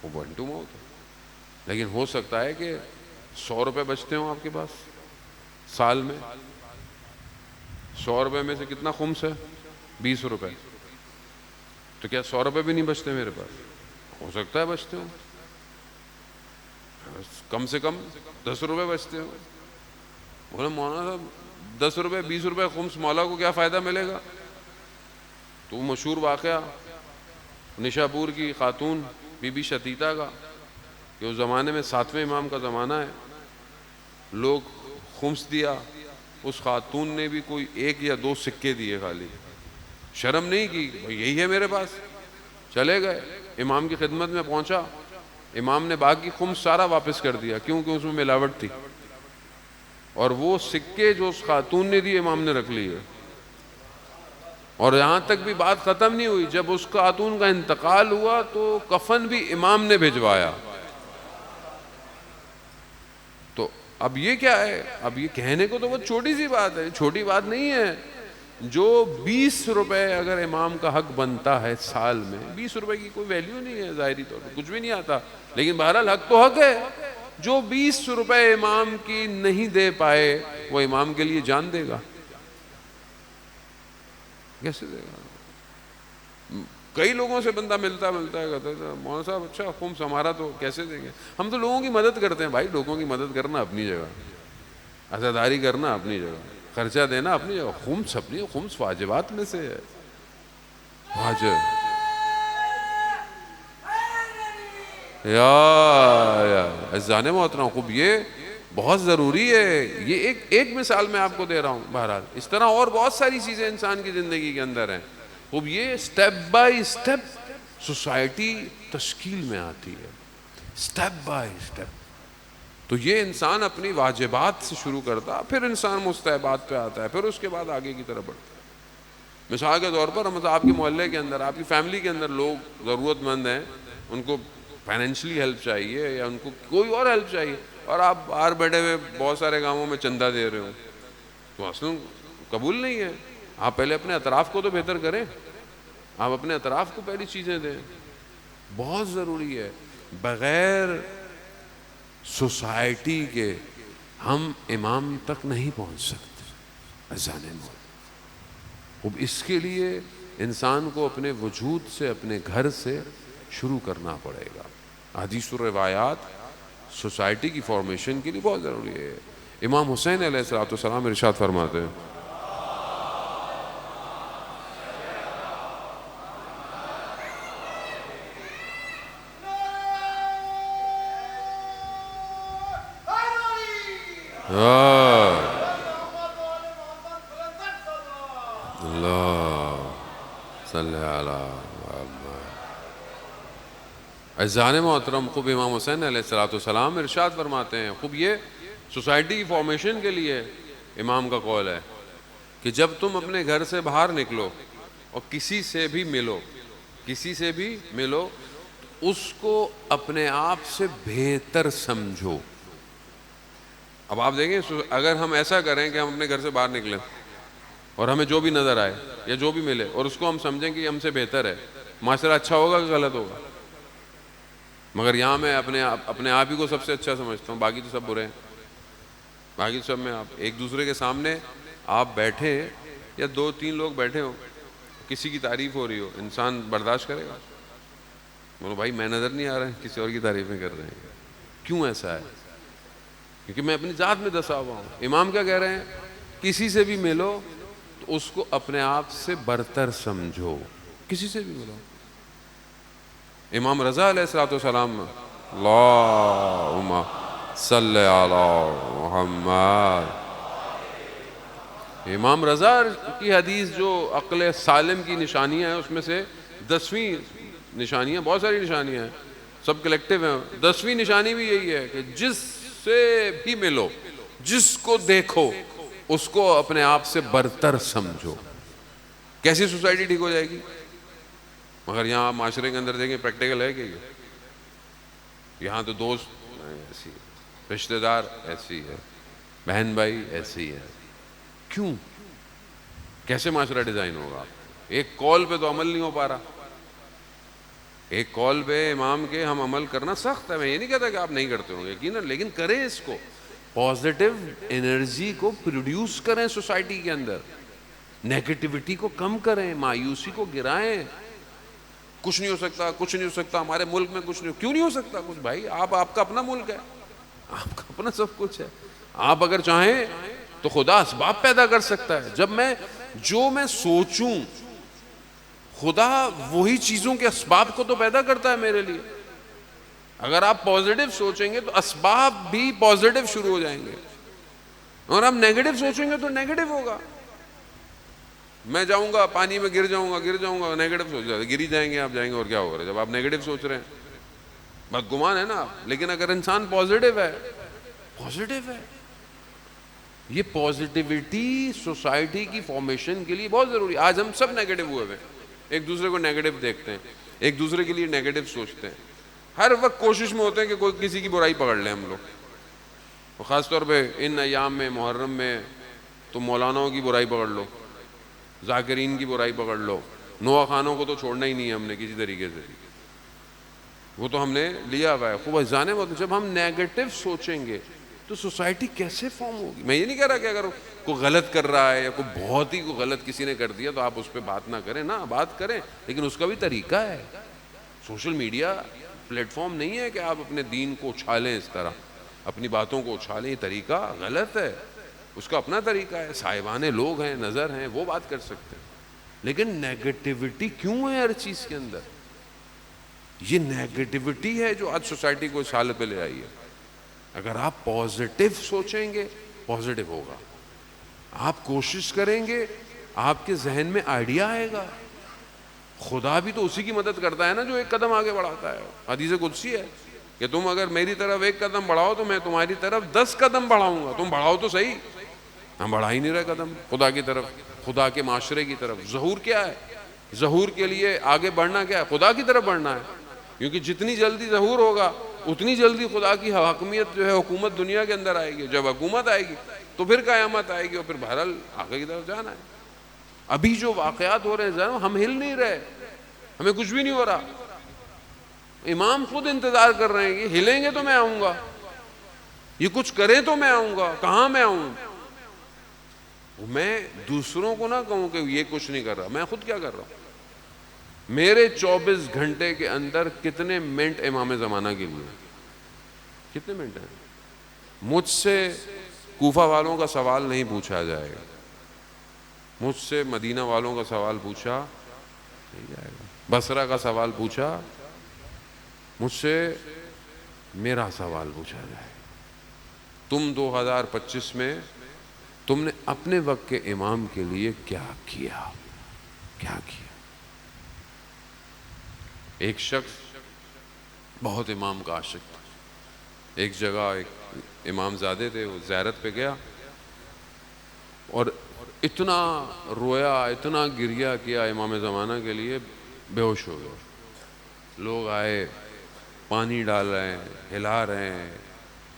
Speaker 1: وہ ہینڈ ٹو ماؤتھ ہے, لیکن ہو سکتا ہے کہ 100 روپے بچتے ہوں آپ کے پاس سال میں. 100 روپے میں سے کتنا خمس ہے؟ 20 روپے. تو کیا 100 روپے بھی نہیں بچتے میرے پاس؟ ہو سکتا ہے بچتے ہوں, کم سے کم 10 روپے بچتے ہوں. بولے مولانا صاحب 10 روپے 20 روپے خمس مولا کو کیا فائدہ ملے گا؟ تو مشہور واقعہ نشاپور کی خاتون بی بی شتیتا کا, کہ اس زمانے میں 7ویں امام کا زمانہ ہے, لوگ خمس دیا, اس خاتون نے بھی کوئی 1 یا 2 سکے دیے خالی, شرم نہیں کی, یہی ہے میرے پاس. چلے گئے, امام کی خدمت میں پہنچا, امام نے باقی خمس سارا واپس کر دیا کیونکہ اس میں ملاوٹ تھی, اور وہ سکے جو اس خاتون نے دیے امام نے رکھ لیے. اور یہاں تک بھی بات ختم نہیں ہوئی, جب اس خاتون کا انتقال ہوا تو کفن بھی امام نے بھجوایا. تو اب یہ کیا ہے؟ اب یہ کہنے کو تو بہت چھوٹی سی بات ہے, چھوٹی بات نہیں ہے. جو 20 روپے اگر امام کا حق بنتا ہے سال میں, 20 روپے کی کوئی ویلیو نہیں ہے ظاہری طور پر, کچھ بھی نہیں آتا, لیکن بہرحال حق تو حق ہے. جو 20 روپے امام کی نہیں دے پائے وہ امام کے لیے جان دے گا, کیسے دے گا؟ کئی لوگوں سے بندہ ملتا ہے, کہتا ہے مولانا صاحب اچھا خمس ہمارا تو کیسے دیں گے؟ ہم تو لوگوں کی مدد کرتے ہیں بھائی, لوگوں کی مدد کرنا اپنی جگہ, عزاداری کرنا اپنی جگہ, خرچہ دینا اپنی جگہ, خمس اپنی, خمس واجبات میں سے ہے. واجب یا عزیزان محترم, خوب یہ بہت ضروری ہے. یہ ایک مثال میں آپ کو دے رہا ہوں. بہرحال اس طرح اور بہت ساری چیزیں انسان کی زندگی کے اندر ہیں. خوب یہ سٹیپ بائی سٹیپ سوسائٹی تشکیل میں آتی ہے, سٹیپ بائی سٹیپ. تو یہ انسان اپنی واجبات سے شروع کرتا، پھر انسان مستحبات پہ آتا ہے، پھر اس کے بعد آگے کی طرف بڑھتا ہے۔ مثال کے طور پر مطلب آپ کے محلے کے اندر، آپ کی فیملی کے اندر لوگ ضرورت مند ہیں، ان کو فائنینشلی ہیلپ چاہیے یا ان کو کوئی اور ہیلپ چاہیے، اور آپ باہر بیٹھے ہوئے بہت سارے کاموں میں چندہ دے رہے ہو، تو اصل قبول نہیں ہے۔ آپ پہلے اپنے اطراف کو تو بہتر کریں، آپ اپنے اطراف کو پہلی چیزیں دیں، بہت ضروری ہے۔ بغیر سوسائٹی کے ہم امام تک نہیں پہنچ سکتے اذان موت۔ اب اس کے لیے انسان کو اپنے وجود سے، اپنے گھر سے شروع کرنا پڑے گا۔ حدیث و روایات سوسائٹی کی فارمیشن کے لیے بہت ضروری ہے۔ امام حسین علیہ السلام ارشاد فرماتے ہیں، اللہ صلی علی اذان محترم، خوب امام حسین علیہ السلام ارشاد فرماتے ہیں، خوب یہ سوسائٹی کی فارمیشن کے لیے امام کا قول ہے کہ جب تم اپنے گھر سے باہر نکلو اور کسی سے بھی ملو، اس کو اپنے آپ سے بہتر سمجھو۔ اب آپ دیکھیں، اگر ہم ایسا کریں کہ ہم اپنے گھر سے باہر نکلیں اور ہمیں جو بھی نظر آئے یا جو بھی ملے اور اس کو ہم سمجھیں کہ یہ ہم سے بہتر ہے، معاشرہ اچھا ہوگا کہ غلط ہوگا؟ مگر یہاں میں اپنے آپ ہی کو سب سے اچھا سمجھتا ہوں، باقی تو سب برے ہیں، باقی سب میں۔ آپ ایک دوسرے کے سامنے آپ بیٹھے یا 2-3 لوگ بیٹھے ہوں، کسی کی تعریف ہو رہی ہو، انسان برداشت کرے گا؟ بولو بھائی میں نظر نہیں آ رہا ہے، کسی اور کی تعریفیں کر رہے ہیں، کیوں ایسا ہے؟ کیونکہ میں اپنی ذات میں دسا ہوا ہوں۔ امام کیا کہہ رہے ہیں؟ کسی سے بھی ملو تو اس کو اپنے آپ سے برتر سمجھو، کسی سے بھی ملو۔ امام رضا علیہ السلام، اللہم صلی علی محمد، امام رضا کی حدیث جو عقل سالم کی نشانیاں ہیں، اس میں سے 10ویں نشانیاں، بہت ساری نشانیاں ہیں، سب کلیکٹیو ہیں، 10ویں نشانی بھی یہی ہے کہ جس سے بھی ملو، جس کو دیکھو، اس کو اپنے آپ سے برتر سمجھو۔ کیسی سوسائٹی ٹھیک ہو جائے گی؟ مگر یہاں معاشرے کے اندر دیکھیں پریکٹیکل ہے کہ یہاں تو دوست ایسی ہے، رشتہ دار ایسی ہے، بہن بھائی ایسی ہے، کیوں؟ کیسے معاشرہ ڈیزائن ہوگا؟ ایک کال پہ تو عمل نہیں ہو پا رہا، ایک کال پہ امام کے ہم عمل کرنا سخت ہے۔ میں یہ نہیں کہتا کہ آپ نہیں کرتے ہوں گے، یقیناً، لیکن کریں اس کو، پازیٹیو انرجی کو پروڈیوس کریں سوسائٹی کے اندر، نیگیٹیوٹی کو کم کریں، مایوسی کو گرائیں۔ کچھ نہیں ہو سکتا، کچھ نہیں ہو سکتا، ہمارے ملک میں کچھ نہیں کیوں نہیں ہو سکتا کچھ؟ بھائی آپ کا اپنا ملک ہے، آپ کا اپنا سب کچھ ہے۔ آپ اگر چاہیں تو خدا اسباب پیدا کر سکتا ہے۔ جب جو میں سوچوں، خدا وہی چیزوں کے اسباب کو تو پیدا کرتا ہے میرے لیے۔ اگر آپ پازیٹیو سوچیں گے تو اسباب بھی پازیٹیو شروع ہو جائیں گے، اور آپ نیگیٹو سوچیں گے تو نیگیٹو ہوگا۔ میں جاؤں گا پانی میں گر جاؤں گا، نیگیٹو سوچ رہا ہے، گر ہی جائیں گے آپ، جائیں گے اور کیا ہوگا جب آپ نیگیٹو سوچ رہے ہیں؟ بدگمان ہے نا آپ۔ لیکن اگر انسان پازیٹیو ہے، یہ پازیٹیوٹی سوسائٹی کی فارمیشن کے لیے بہت ضروری ہے۔ آج ہم سب نیگیٹو ہوئے ہیں، ایک دوسرے کو نیگیٹو دیکھتے ہیں، ایک دوسرے کے لیے نیگیٹو سوچتے ہیں، ہر وقت کوشش میں ہوتے ہیں کہ کوئی کسی کی برائی پکڑ لیں ہم لوگ، اور خاص طور پہ ان ایام میں، محرم میں، تو مولاناؤں کی برائی پکڑ لو، ذاکرین کی برائی پکڑ لو، نوا خانوں کو تو چھوڑنا ہی نہیں ہے ہم نے کسی طریقے سے، وہ تو ہم نے لیا ہوا ہے خوب جانے وقت۔ جب ہم نیگیٹو سوچیں گے تو سوسائٹی کیسے فارم ہوگی؟ میں یہ نہیں کہہ رہا کہ اگر کوئی غلط کر رہا ہے یا کوئی بہت ہی کوئی غلط کسی نے کر دیا تو آپ اس پہ بات نہ کریں، نہ بات کریں، لیکن اس کا بھی طریقہ ہے۔ سوشل میڈیا پلیٹ فارم نہیں ہے کہ آپ اپنے دین کو اچھالیں، اس طرح اپنی باتوں کو اچھالیں، یہ طریقہ غلط ہے، اس کا اپنا طریقہ ہے۔ صاحبانے لوگ ہیں، نظر ہیں، وہ بات کر سکتے ہیں، لیکن نیگیٹیوٹی کیوں ہے ہر چیز کے اندر؟ یہ نیگیٹیوٹی ہے جو آج سوسائٹی کو اس حالت پہ لے آئی ہے۔ اگر آپ پازیٹیو سوچیں گے، پازیٹیو ہوگا، آپ کوشش کریں گے، آپ کے ذہن میں آئیڈیا آئے گا۔ خدا بھی تو اسی کی مدد کرتا ہے نا جو ایک قدم آگے بڑھاتا ہے، حدیث قدسی ہے، کہ تم اگر میری طرف 1 قدم بڑھاؤ تو میں تمہاری طرف 10 قدم بڑھاؤں گا. تم بڑھاؤ تو صحیح. ہم بڑھا ہی نہیں رہے قدم خدا کی طرف, خدا کے معاشرے کی طرف. ظہور کیا ہے؟ ظہور کے لیے آگے بڑھنا کیا ہے؟ خدا کی طرف بڑھنا ہے. کیونکہ جتنی جلدی ظہور ہوگا اتنی جلدی خدا کی حاکمیت جو ہے, حکومت دنیا کے اندر آئے گی. جب حکومت آئے گی تو پھر قیامت آئے گی, اور پھر بہرحال آگے کی طرف جانا ہے. ابھی جو واقعات ہو رہے ہیں ہم ہل نہیں رہے, ہمیں کچھ بھی نہیں ہو رہا. امام خود انتظار کر رہے ہیں کہ ہلیں گے تو میں آؤں گا, یہ کچھ کریں تو میں آؤں گا. کہاں میں آؤں؟ میں دوسروں کو نہ کہوں کہ یہ کچھ نہیں کر رہا, میں خود کیا کر رہا ہوں. میرے 24 گھنٹے کے اندر کتنے منٹ امام زمانہ کے لیے, کتنے منٹ ہیں؟ مجھ سے کوفہ والوں کا سوال نہیں پوچھا جائے گا, مجھ سے مدینہ والوں کا سوال پوچھا نہیں جائے گا, بصرہ کا سوال پوچھا, مجھ سے میرا سوال پوچھا جائے گا. تم 2025 میں تم نے اپنے وقت کے امام کے لیے کیا کیا, کیا کیا؟ ایک شخص بہت امام کا عاشق تھا. ایک جگہ ایک امام زادے تھے, وہ زیارت پہ گیا اور اتنا رویا, اتنا گریہ کیا امام زمانہ کے لیے, بے ہوش ہو گیا. لوگ آئے, پانی ڈال رہے ہیں, ہلا رہے ہیں,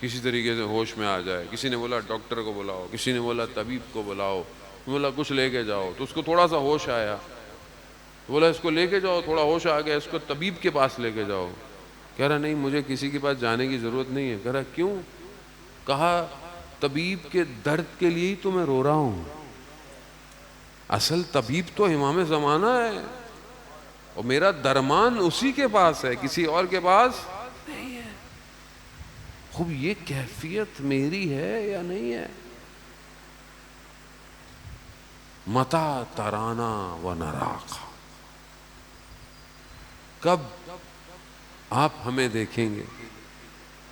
Speaker 1: کسی طریقے سے ہوش میں آ جائے. کسی نے بولا ڈاکٹر کو بلاؤ, کسی نے بولا طبیب کو بلاؤ, بولا کچھ لے کے جاؤ. تو اس کو تھوڑا سا ہوش آیا, بولا اس کو لے کے جاؤ, تھوڑا ہوش آ گیا, اس کو طبیب کے پاس لے کے جاؤ. کہہ رہا نہیں مجھے کسی کے پاس جانے کی ضرورت نہیں ہے. کہہ رہا کیوں؟ کہا طبیب کے درد کے لیے ہی تو میں رو رہا ہوں. اصل طبیب تو امام زمانہ ہے, اور میرا درمان اسی کے پاس ہے, کسی اور کے پاس نہیں ہے. خوب یہ کیفیت میری ہے یا نہیں ہے؟ متا ترانا و نراق, کب آپ ہمیں دیکھیں گے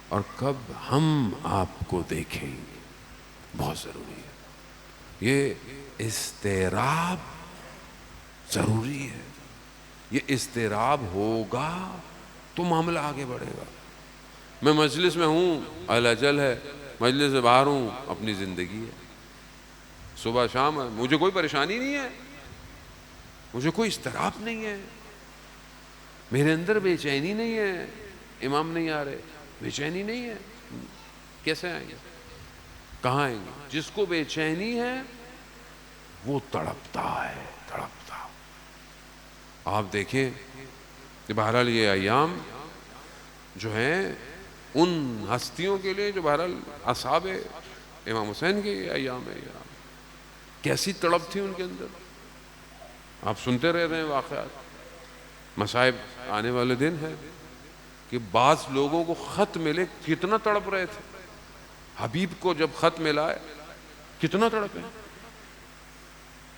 Speaker 1: اور کب ہم آپ کو دیکھیں گے, بہت ضروری ہے. یہ اضطراب ضروری ہے. یہ اضطراب ہوگا تو معاملہ آگے بڑھے گا. میں مجلس میں ہوں, اہل اجل ہے, مجلس سے باہر ہوں, اپنی زندگی ہے, صبح شام ہے, مجھے کوئی پریشانی نہیں ہے, مجھے کوئی اضطراب نہیں ہے, میرے اندر بے چینی نہیں ہے. امام نہیں آ رہے, بے چینی نہیں ہے. کیسے آئیں گے؟ کہاں آئیں گے؟ جس کو بے چینی ہے وہ تڑپتا ہے, تڑپتا. آپ دیکھیں کہ بہرحال یہ ایام جو ہیں ان ہستیوں کے لیے جو بہرحال اصحاب امام حسین کے ایام ہے, کیسی تڑپ تھی ان کے اندر. آپ سنتے رہ رہے ہیں واقعات. مصائب آنے والے دن ہے کہ بعض لوگوں کو خط ملے, کتنا تڑپ رہے تھے. حبیب کو جب خط ملا ہے کتنا تڑپے.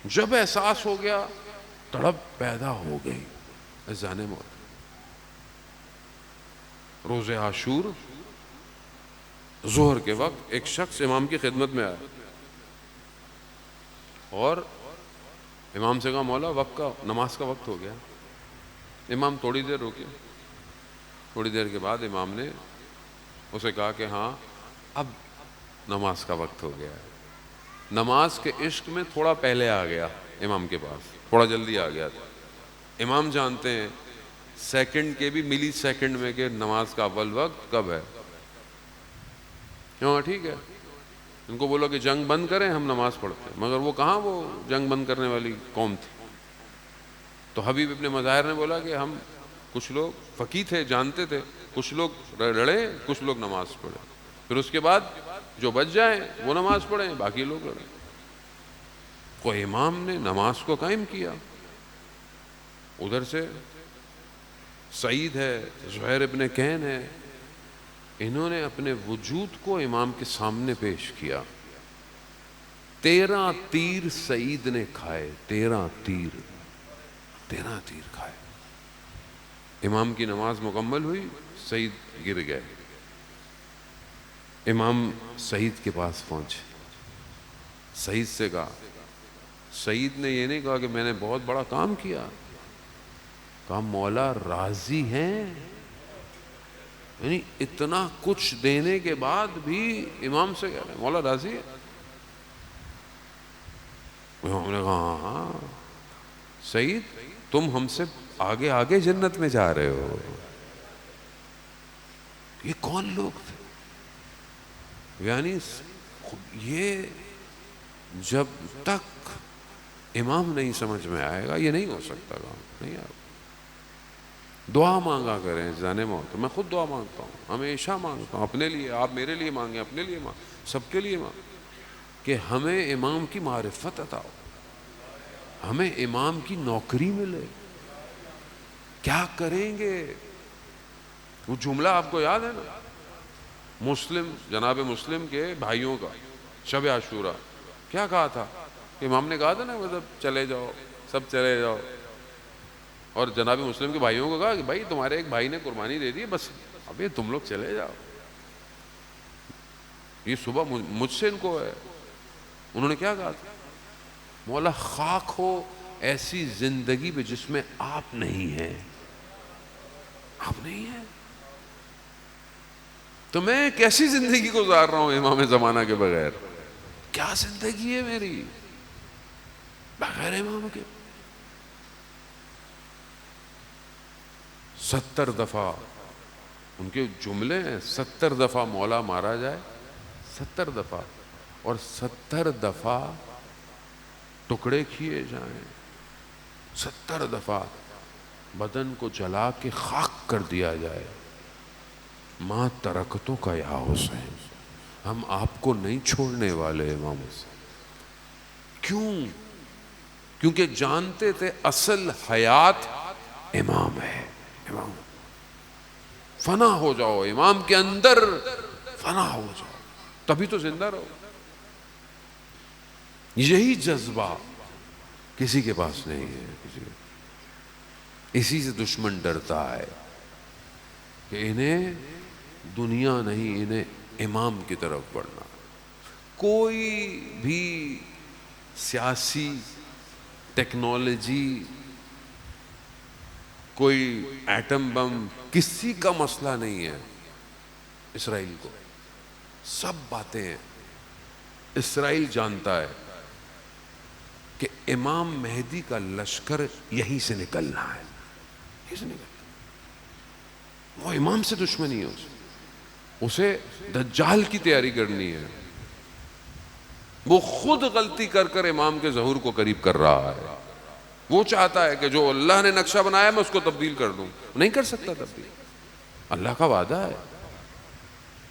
Speaker 1: جب احساس ہو گیا تڑپ پیدا ہو گئی. اذان موت, روز عاشور ظہر کے وقت ایک شخص امام کی خدمت میں آیا اور امام سے کہا مولا وقت کا, نماز کا وقت ہو گیا. امام تھوڑی دیر رکے, تھوڑی دیر کے بعد امام نے اسے کہا کہ ہاں اب نماز کا وقت ہو گیا ہے. نماز کے عشق میں تھوڑا پہلے آ گیا امام کے پاس, تھوڑا جلدی آ گیا. امام جانتے ہیں سیکنڈ کے بھی ملی سیکنڈ میں کہ نماز کا اول وقت کب ہے. ہاں ٹھیک ہے, ان کو بولو کہ جنگ بند کریں, ہم نماز پڑھتے ہیں. مگر وہ کہاں وہ جنگ بند کرنے والی قوم تھی. تو حبیب ابن مظاہر نے بولا کہ ہم کچھ لوگ فقیہ تھے, جانتے تھے, کچھ لوگ لڑیں, کچھ لوگ نماز پڑھیں, پھر اس کے بعد جو بچ جائیں وہ نماز پڑھیں, باقی لوگ لڑیں. کو امام نے نماز کو قائم کیا. ادھر سے سعید ہے, زہیر ابن کین ہے, انہوں نے اپنے وجود کو امام کے سامنے پیش کیا. 13 تیر سعید نے کھائے, 13 تیر کھائے. امام کی نماز مکمل ہوئی, سعید گر گئے. امام سعید کے پاس پہنچے, سعید سے کہا, سعید نے یہ نہیں کہا کہ میں نے بہت بڑا کام کیا, کہا مولا راضی ہیں, یعنی اتنا کچھ دینے کے بعد بھی امام سے کہہ رہے ہیں مولا راضی ہے؟ امام نے کہا ہاں ہاں سعید تم ہم سے آگے آگے جنت میں جا رہے ہو. یہ کون لوگ تھے؟ یعنی یہ جب تک امام نہیں سمجھ میں آئے گا یہ نہیں ہو سکتا کام. نہیں آپ دعا مانگا کریں جانے موت. میں خود دعا مانگتا ہوں, ہمیشہ مانگتا ہوں اپنے لیے, آپ میرے لیے مانگیں, اپنے لیے مانگیں, سب کے لیے مانگیں کہ ہمیں امام کی معرفت عطا ہو, ہمیں امام کی نوکری ملے. کیا کریں گے؟ وہ جملہ آپ کو یاد ہے نا مسلم, جناب مسلم کے بھائیوں کا شب عاشورہ کیا کہا تھا؟ امام نے کہا تھا نا مطلب چلے جاؤ, سب چلے جاؤ, اور جناب مسلم کے بھائیوں کو کہا کہ بھائی تمہارے ایک بھائی نے قربانی دے دی, بس ابھی تم لوگ چلے جاؤ. یہ صبح مجھ سے ان کو ہے. انہوں نے کیا کہا تھا؟ مولا خاک ہو ایسی زندگی پہ جس میں آپ نہیں ہیں. آپ نہیں ہیں تو میں کیسی زندگی گزار رہا ہوں امام زمانہ کے بغیر؟ کیا زندگی ہے میری بغیر امام کے؟ 70 دفعہ ان کے جملے ہیں, 70 دفعہ مولا مارا جائے, 70 دفعہ, اور 70 دفعہ ٹکڑے کیے جائیں, 70 دفعہ بدن کو جلا کے خاک کر دیا جائے. ماں ترکتوں کا یا حسین, ہم آپ کو نہیں چھوڑنے والے امام حسین. کیوں؟ کیونکہ جانتے تھے اصل حیات امام ہے. امام فنا ہو جاؤ, امام کے اندر فنا ہو جاؤ, تبھی تو زندہ رہو. یہی جذبہ کسی کے پاس نہیں ہے. اسی سے دشمن ڈرتا ہے کہ انہیں دنیا نہیں, انہیں امام کی طرف بڑھنا. کوئی بھی سیاسی ٹیکنالوجی, کوئی ایٹم بم, کسی کا مسئلہ نہیں ہے اسرائیل کو. سب باتیں ہیں. اسرائیل جانتا ہے کہ امام مہدی کا لشکر یہیں سے نکلنا ہے, یہیں سے نکلنا. وہ امام سے دشمنی ہے, اسے دجال کی تیاری کرنی ہے. وہ خود غلطی کر کر امام کے ظہور کو قریب کر رہا ہے. وہ چاہتا ہے کہ جو اللہ نے نقشہ بنایا میں اس کو تبدیل کر دوں. نہیں کر سکتا تبدیل, اللہ کا وعدہ ہے.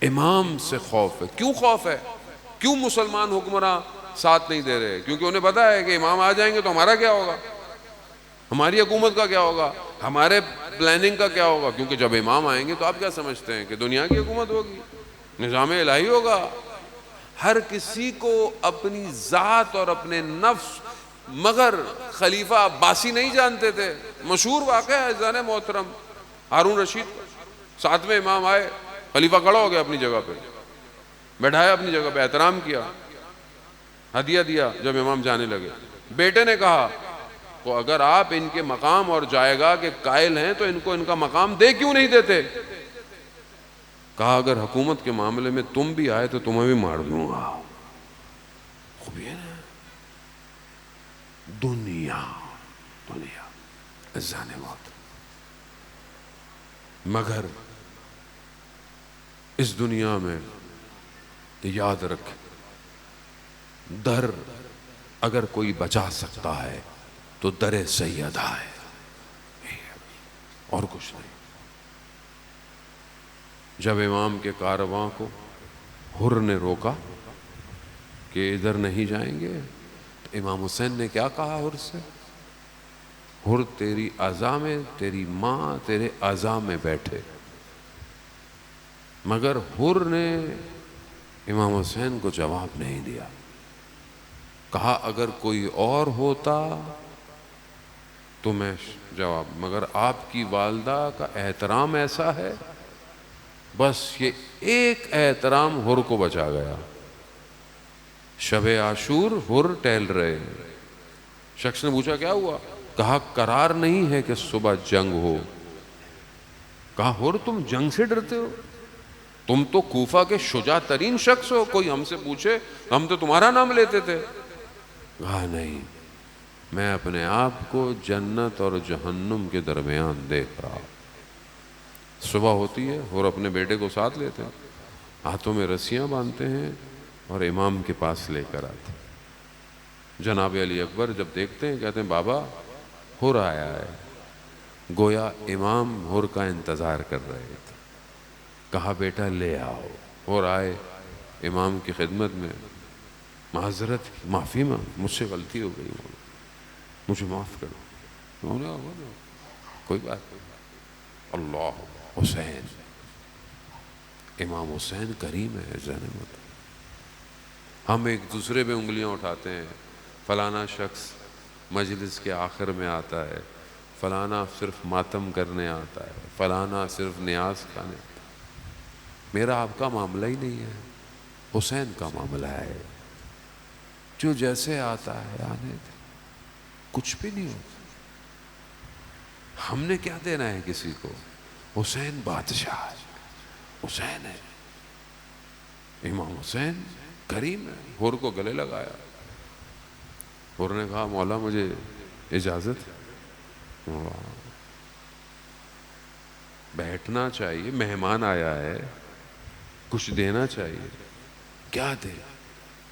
Speaker 1: امام سے خوف ہے. کیوں خوف ہے؟ کیوں مسلمان حکمراں ساتھ نہیں دے رہے؟ کیونکہ انہیں پتا ہے کہ امام آ جائیں گے تو ہمارا کیا ہوگا, ہماری حکومت کا کیا ہوگا, ہمارے پلاننگ کا کیا ہوگا. کیونکہ جب امام آئیں گے تو آپ کیا سمجھتے ہیں کہ دنیا کی حکومت ہوگی, نظام الہی ہوگا. ہر کسی کو اپنی ذات اور اپنے نفس, مگر خلیفہ عباسی نہیں جانتے تھے. مشہور واقعہ ہے عزیزان محترم, ہارون رشید 7ویں امام آئے, خلیفہ کھڑا ہو گیا اپنی جگہ پہ, بیٹھایا اپنی جگہ پہ, احترام کیا, ہدیہ دیا. جب امام جانے لگے بیٹے نے کہا تو اگر آپ ان کے مقام اور جائے گا کے قائل ہیں تو ان کو ان کا مقام دے کیوں نہیں دیتے؟ کہا اگر حکومت کے معاملے میں تم بھی آئے تو تمہیں بھی مار دوں گا. خوب یہ نا دنیا عزیزان موت. مگر اس دنیا میں یاد رکھ, در اگر کوئی بچا سکتا ہے تو در سیدہ ہے, اور کچھ نہیں. جب امام کے کارواں کو حر نے روکا کہ ادھر نہیں جائیں گے, تو امام حسین نے کیا کہا حر سے؟ حر تیری اعضاء میں, تیری ماں تیرے اعضاء میں بیٹھے. مگر حر نے امام حسین کو جواب نہیں دیا. کہا اگر کوئی اور ہوتا تو میں جواب, مگر آپ کی والدہ کا احترام ایسا ہے, بس یہ ایک احترام حر کو بچا گیا. شب عاشور حر ٹہل رہے. شخص نے پوچھا کیا ہوا؟ کہا قرار نہیں ہے کہ صبح جنگ ہو. کہا حر تم جنگ سے ڈرتے ہو؟ تم تو کوفہ کے شجاع ترین شخص ہو، کوئی ہم سے پوچھے ہم تو تمہارا نام لیتے تھے۔ کہا نہیں، میں اپنے آپ کو جنت اور جہنم کے درمیان دیکھ رہا۔ صبح ہوتی ہے اور اپنے بیٹے کو ساتھ لیتے ہیں، ہاتھوں میں رسیاں باندھتے ہیں اور امام کے پاس لے کر آتے ہیں۔ جناب علی اکبر جب دیکھتے ہیں کہتے ہیں بابا حر آیا ہے۔ گویا امام حر کا انتظار کر رہے تھے۔ کہا بیٹا لے آؤ۔ حر آئے امام کی خدمت میں، معذرت معافی مانگ، مجھ سے غلطی ہو گئی، مجھے معاف کرو۔ کوئی بات نہیں۔ اللہ حسین، امام حسین کریم ہے جنت۔ ہم ایک دوسرے پہ انگلیاں اٹھاتے ہیں، فلانا شخص مجلس کے آخر میں آتا ہے، فلانا صرف ماتم کرنے آتا ہے، فلانا صرف نیاز کھانے آتا ہے۔ میرا آپ کا معاملہ ہی نہیں ہے، حسین کا معاملہ ہے۔ جو جیسے آتا ہے آنے دے، کچھ بھی نہیں ہوتا۔ ہم نے کیا دینا ہے کسی کو؟ حسین بادشاہ ہے، حسین ہے، امام حسین کریم ہے۔ حر کو گلے لگایا۔ حر نے کہا مولا مجھے اجازت؟ بیٹھنا چاہیے، مہمان آیا ہے، کچھ دینا چاہیے۔ کیا دے؟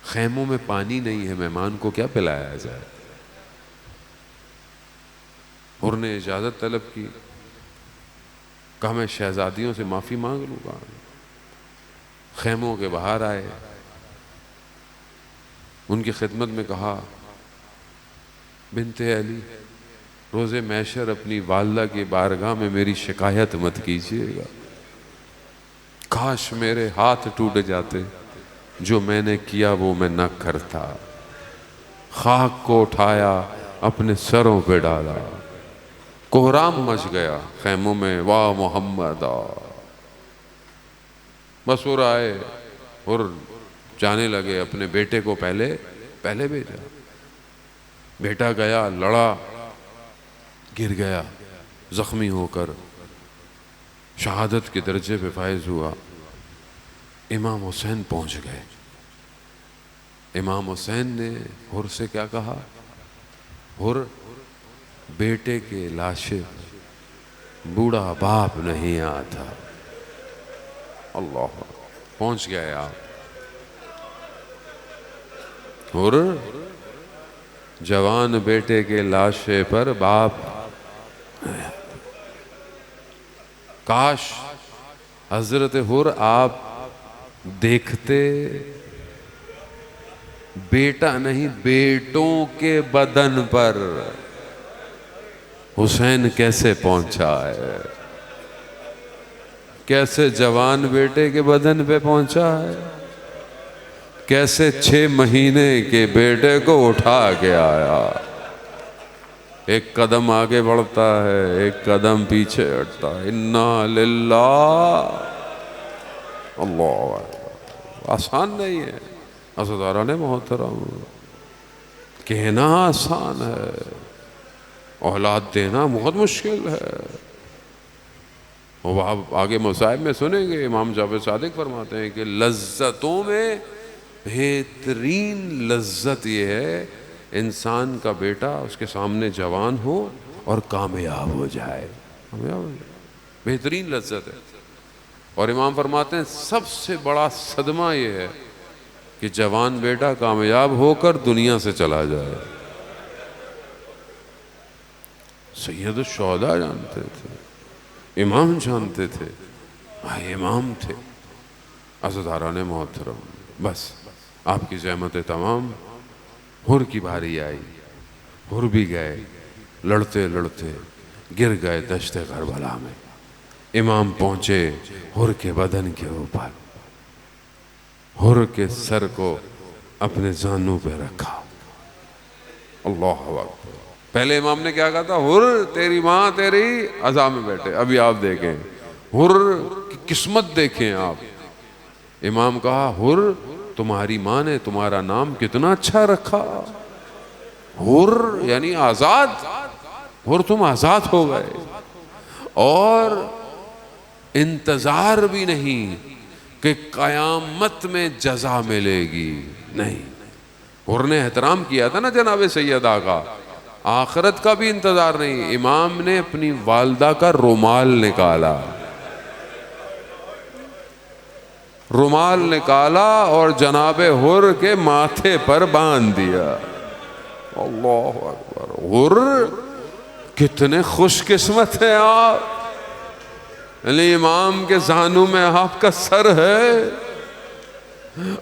Speaker 1: خیموں میں پانی نہیں ہے، مہمان کو کیا پلایا جائے؟ حر نے اجازت طلب کی، کہا میں شہزادیوں سے معافی مانگ لوں گا۔ خیموں کے باہر آئے، ان کی خدمت میں کہا بنت علی روز محشر اپنی والدہ کی بارگاہ میں میری شکایت مت کیجیے گا۔ کاش میرے ہاتھ ٹوٹ جاتے، جو میں نے کیا وہ میں نہ کرتا۔ خاک کو اٹھایا اپنے سروں پہ ڈالا، کوہرام مچ گیا خیموں میں، واہ محمد آ۔ بس حر آئے، حر جانے لگے، اپنے بیٹے کو پہلے بھیجا۔ بیٹا گیا، لڑا، گر گیا زخمی ہو کر، شہادت کے درجے پہ فائز ہوا۔ امام حسین پہنچ گئے۔ امام حسین نے حر سے کیا کہا؟ حر بیٹے کے لاشے بوڑھا باپ نہیں آتا۔ اللہ، پہنچ گئے آپ۔ حر جوان بیٹے کے لاشے پر باپ، کاش حضرت حر آپ دیکھتے، بیٹا نہیں بیٹوں کے بدن پر حسین کیسے پہنچا ہے، کیسے جوان بیٹے کے بدن پہ پہنچا ہے، کیسے 6 مہینے کے بیٹے کو اٹھا کے آیا۔ ایک قدم آگے بڑھتا ہے، ایک قدم پیچھے ہٹتا ہے۔ انا للہ، اللہ، آسان نہیں ہے عزیزان محترم، کہنا آسان ہے، اولاد دینا بہت مشکل ہے۔ وہ آپ آگے مصائب میں سنیں گے، امام جعفر صادق فرماتے ہیں کہ لذتوں میں بہترین لذت یہ ہے انسان کا بیٹا اس کے سامنے جوان ہو اور کامیاب ہو جائے، بہترین لذت ہے۔ اور امام فرماتے ہیں سب سے بڑا صدمہ یہ ہے کہ جوان بیٹا کامیاب ہو کر دنیا سے چلا جائے۔ سید الشہداء جانتے تھے، امام جانتے تھے، امام تھے۔ عزیزان محترم، بس آپ کی زحمتیں تمام۔ حر کی باری آئی، حر بھی گئے، لڑتے لڑتے گر گئے دشت کربلا میں۔ امام پہنچے حر کے بدن کے اوپر، حر کے سر کو اپنے زانوں پہ رکھا۔ اللہ اکبر۔ پہلے امام نے کیا کہا تھا؟ حر تیری ماں تیری عزا میں بیٹھے۔ ابھی آپ دیکھیں حر کی قسمت دیکھیں آپ۔ امام کہا حر تمہاری ماں نے تمہارا نام کتنا اچھا رکھا، حر یعنی آزاد، حر تم آزاد ہو گئے۔ اور انتظار بھی نہیں کہ قیامت میں جزا ملے گی، نہیں۔ حر نے احترام کیا تھا نا جناب سیدہ کا، آخرت کا بھی انتظار نہیں۔ امام نے اپنی والدہ کا رومال نکالا، رومال نکالا اور جناب حر کے ماتھے پر باندھ دیا۔ اللہ اکبر! حر کتنے خوش قسمت ہیں آپ، یعنی امام کے زانوں میں آپ کا سر ہے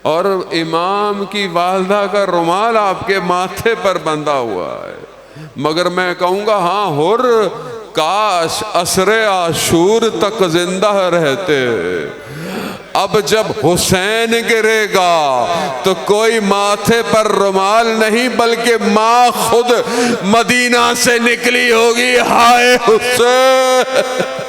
Speaker 1: اور امام کی والدہ کا رومال آپ کے ماتھے پر بندھا ہوا ہے۔ مگر میں کہوں گا ہاں حر، کاش عصر عاشور تک زندہ رہتے۔ اب جب حسین گرے گا تو کوئی ماتھے پر رومال نہیں بلکہ ماں خود مدینہ سے نکلی ہوگی، ہائے حسین۔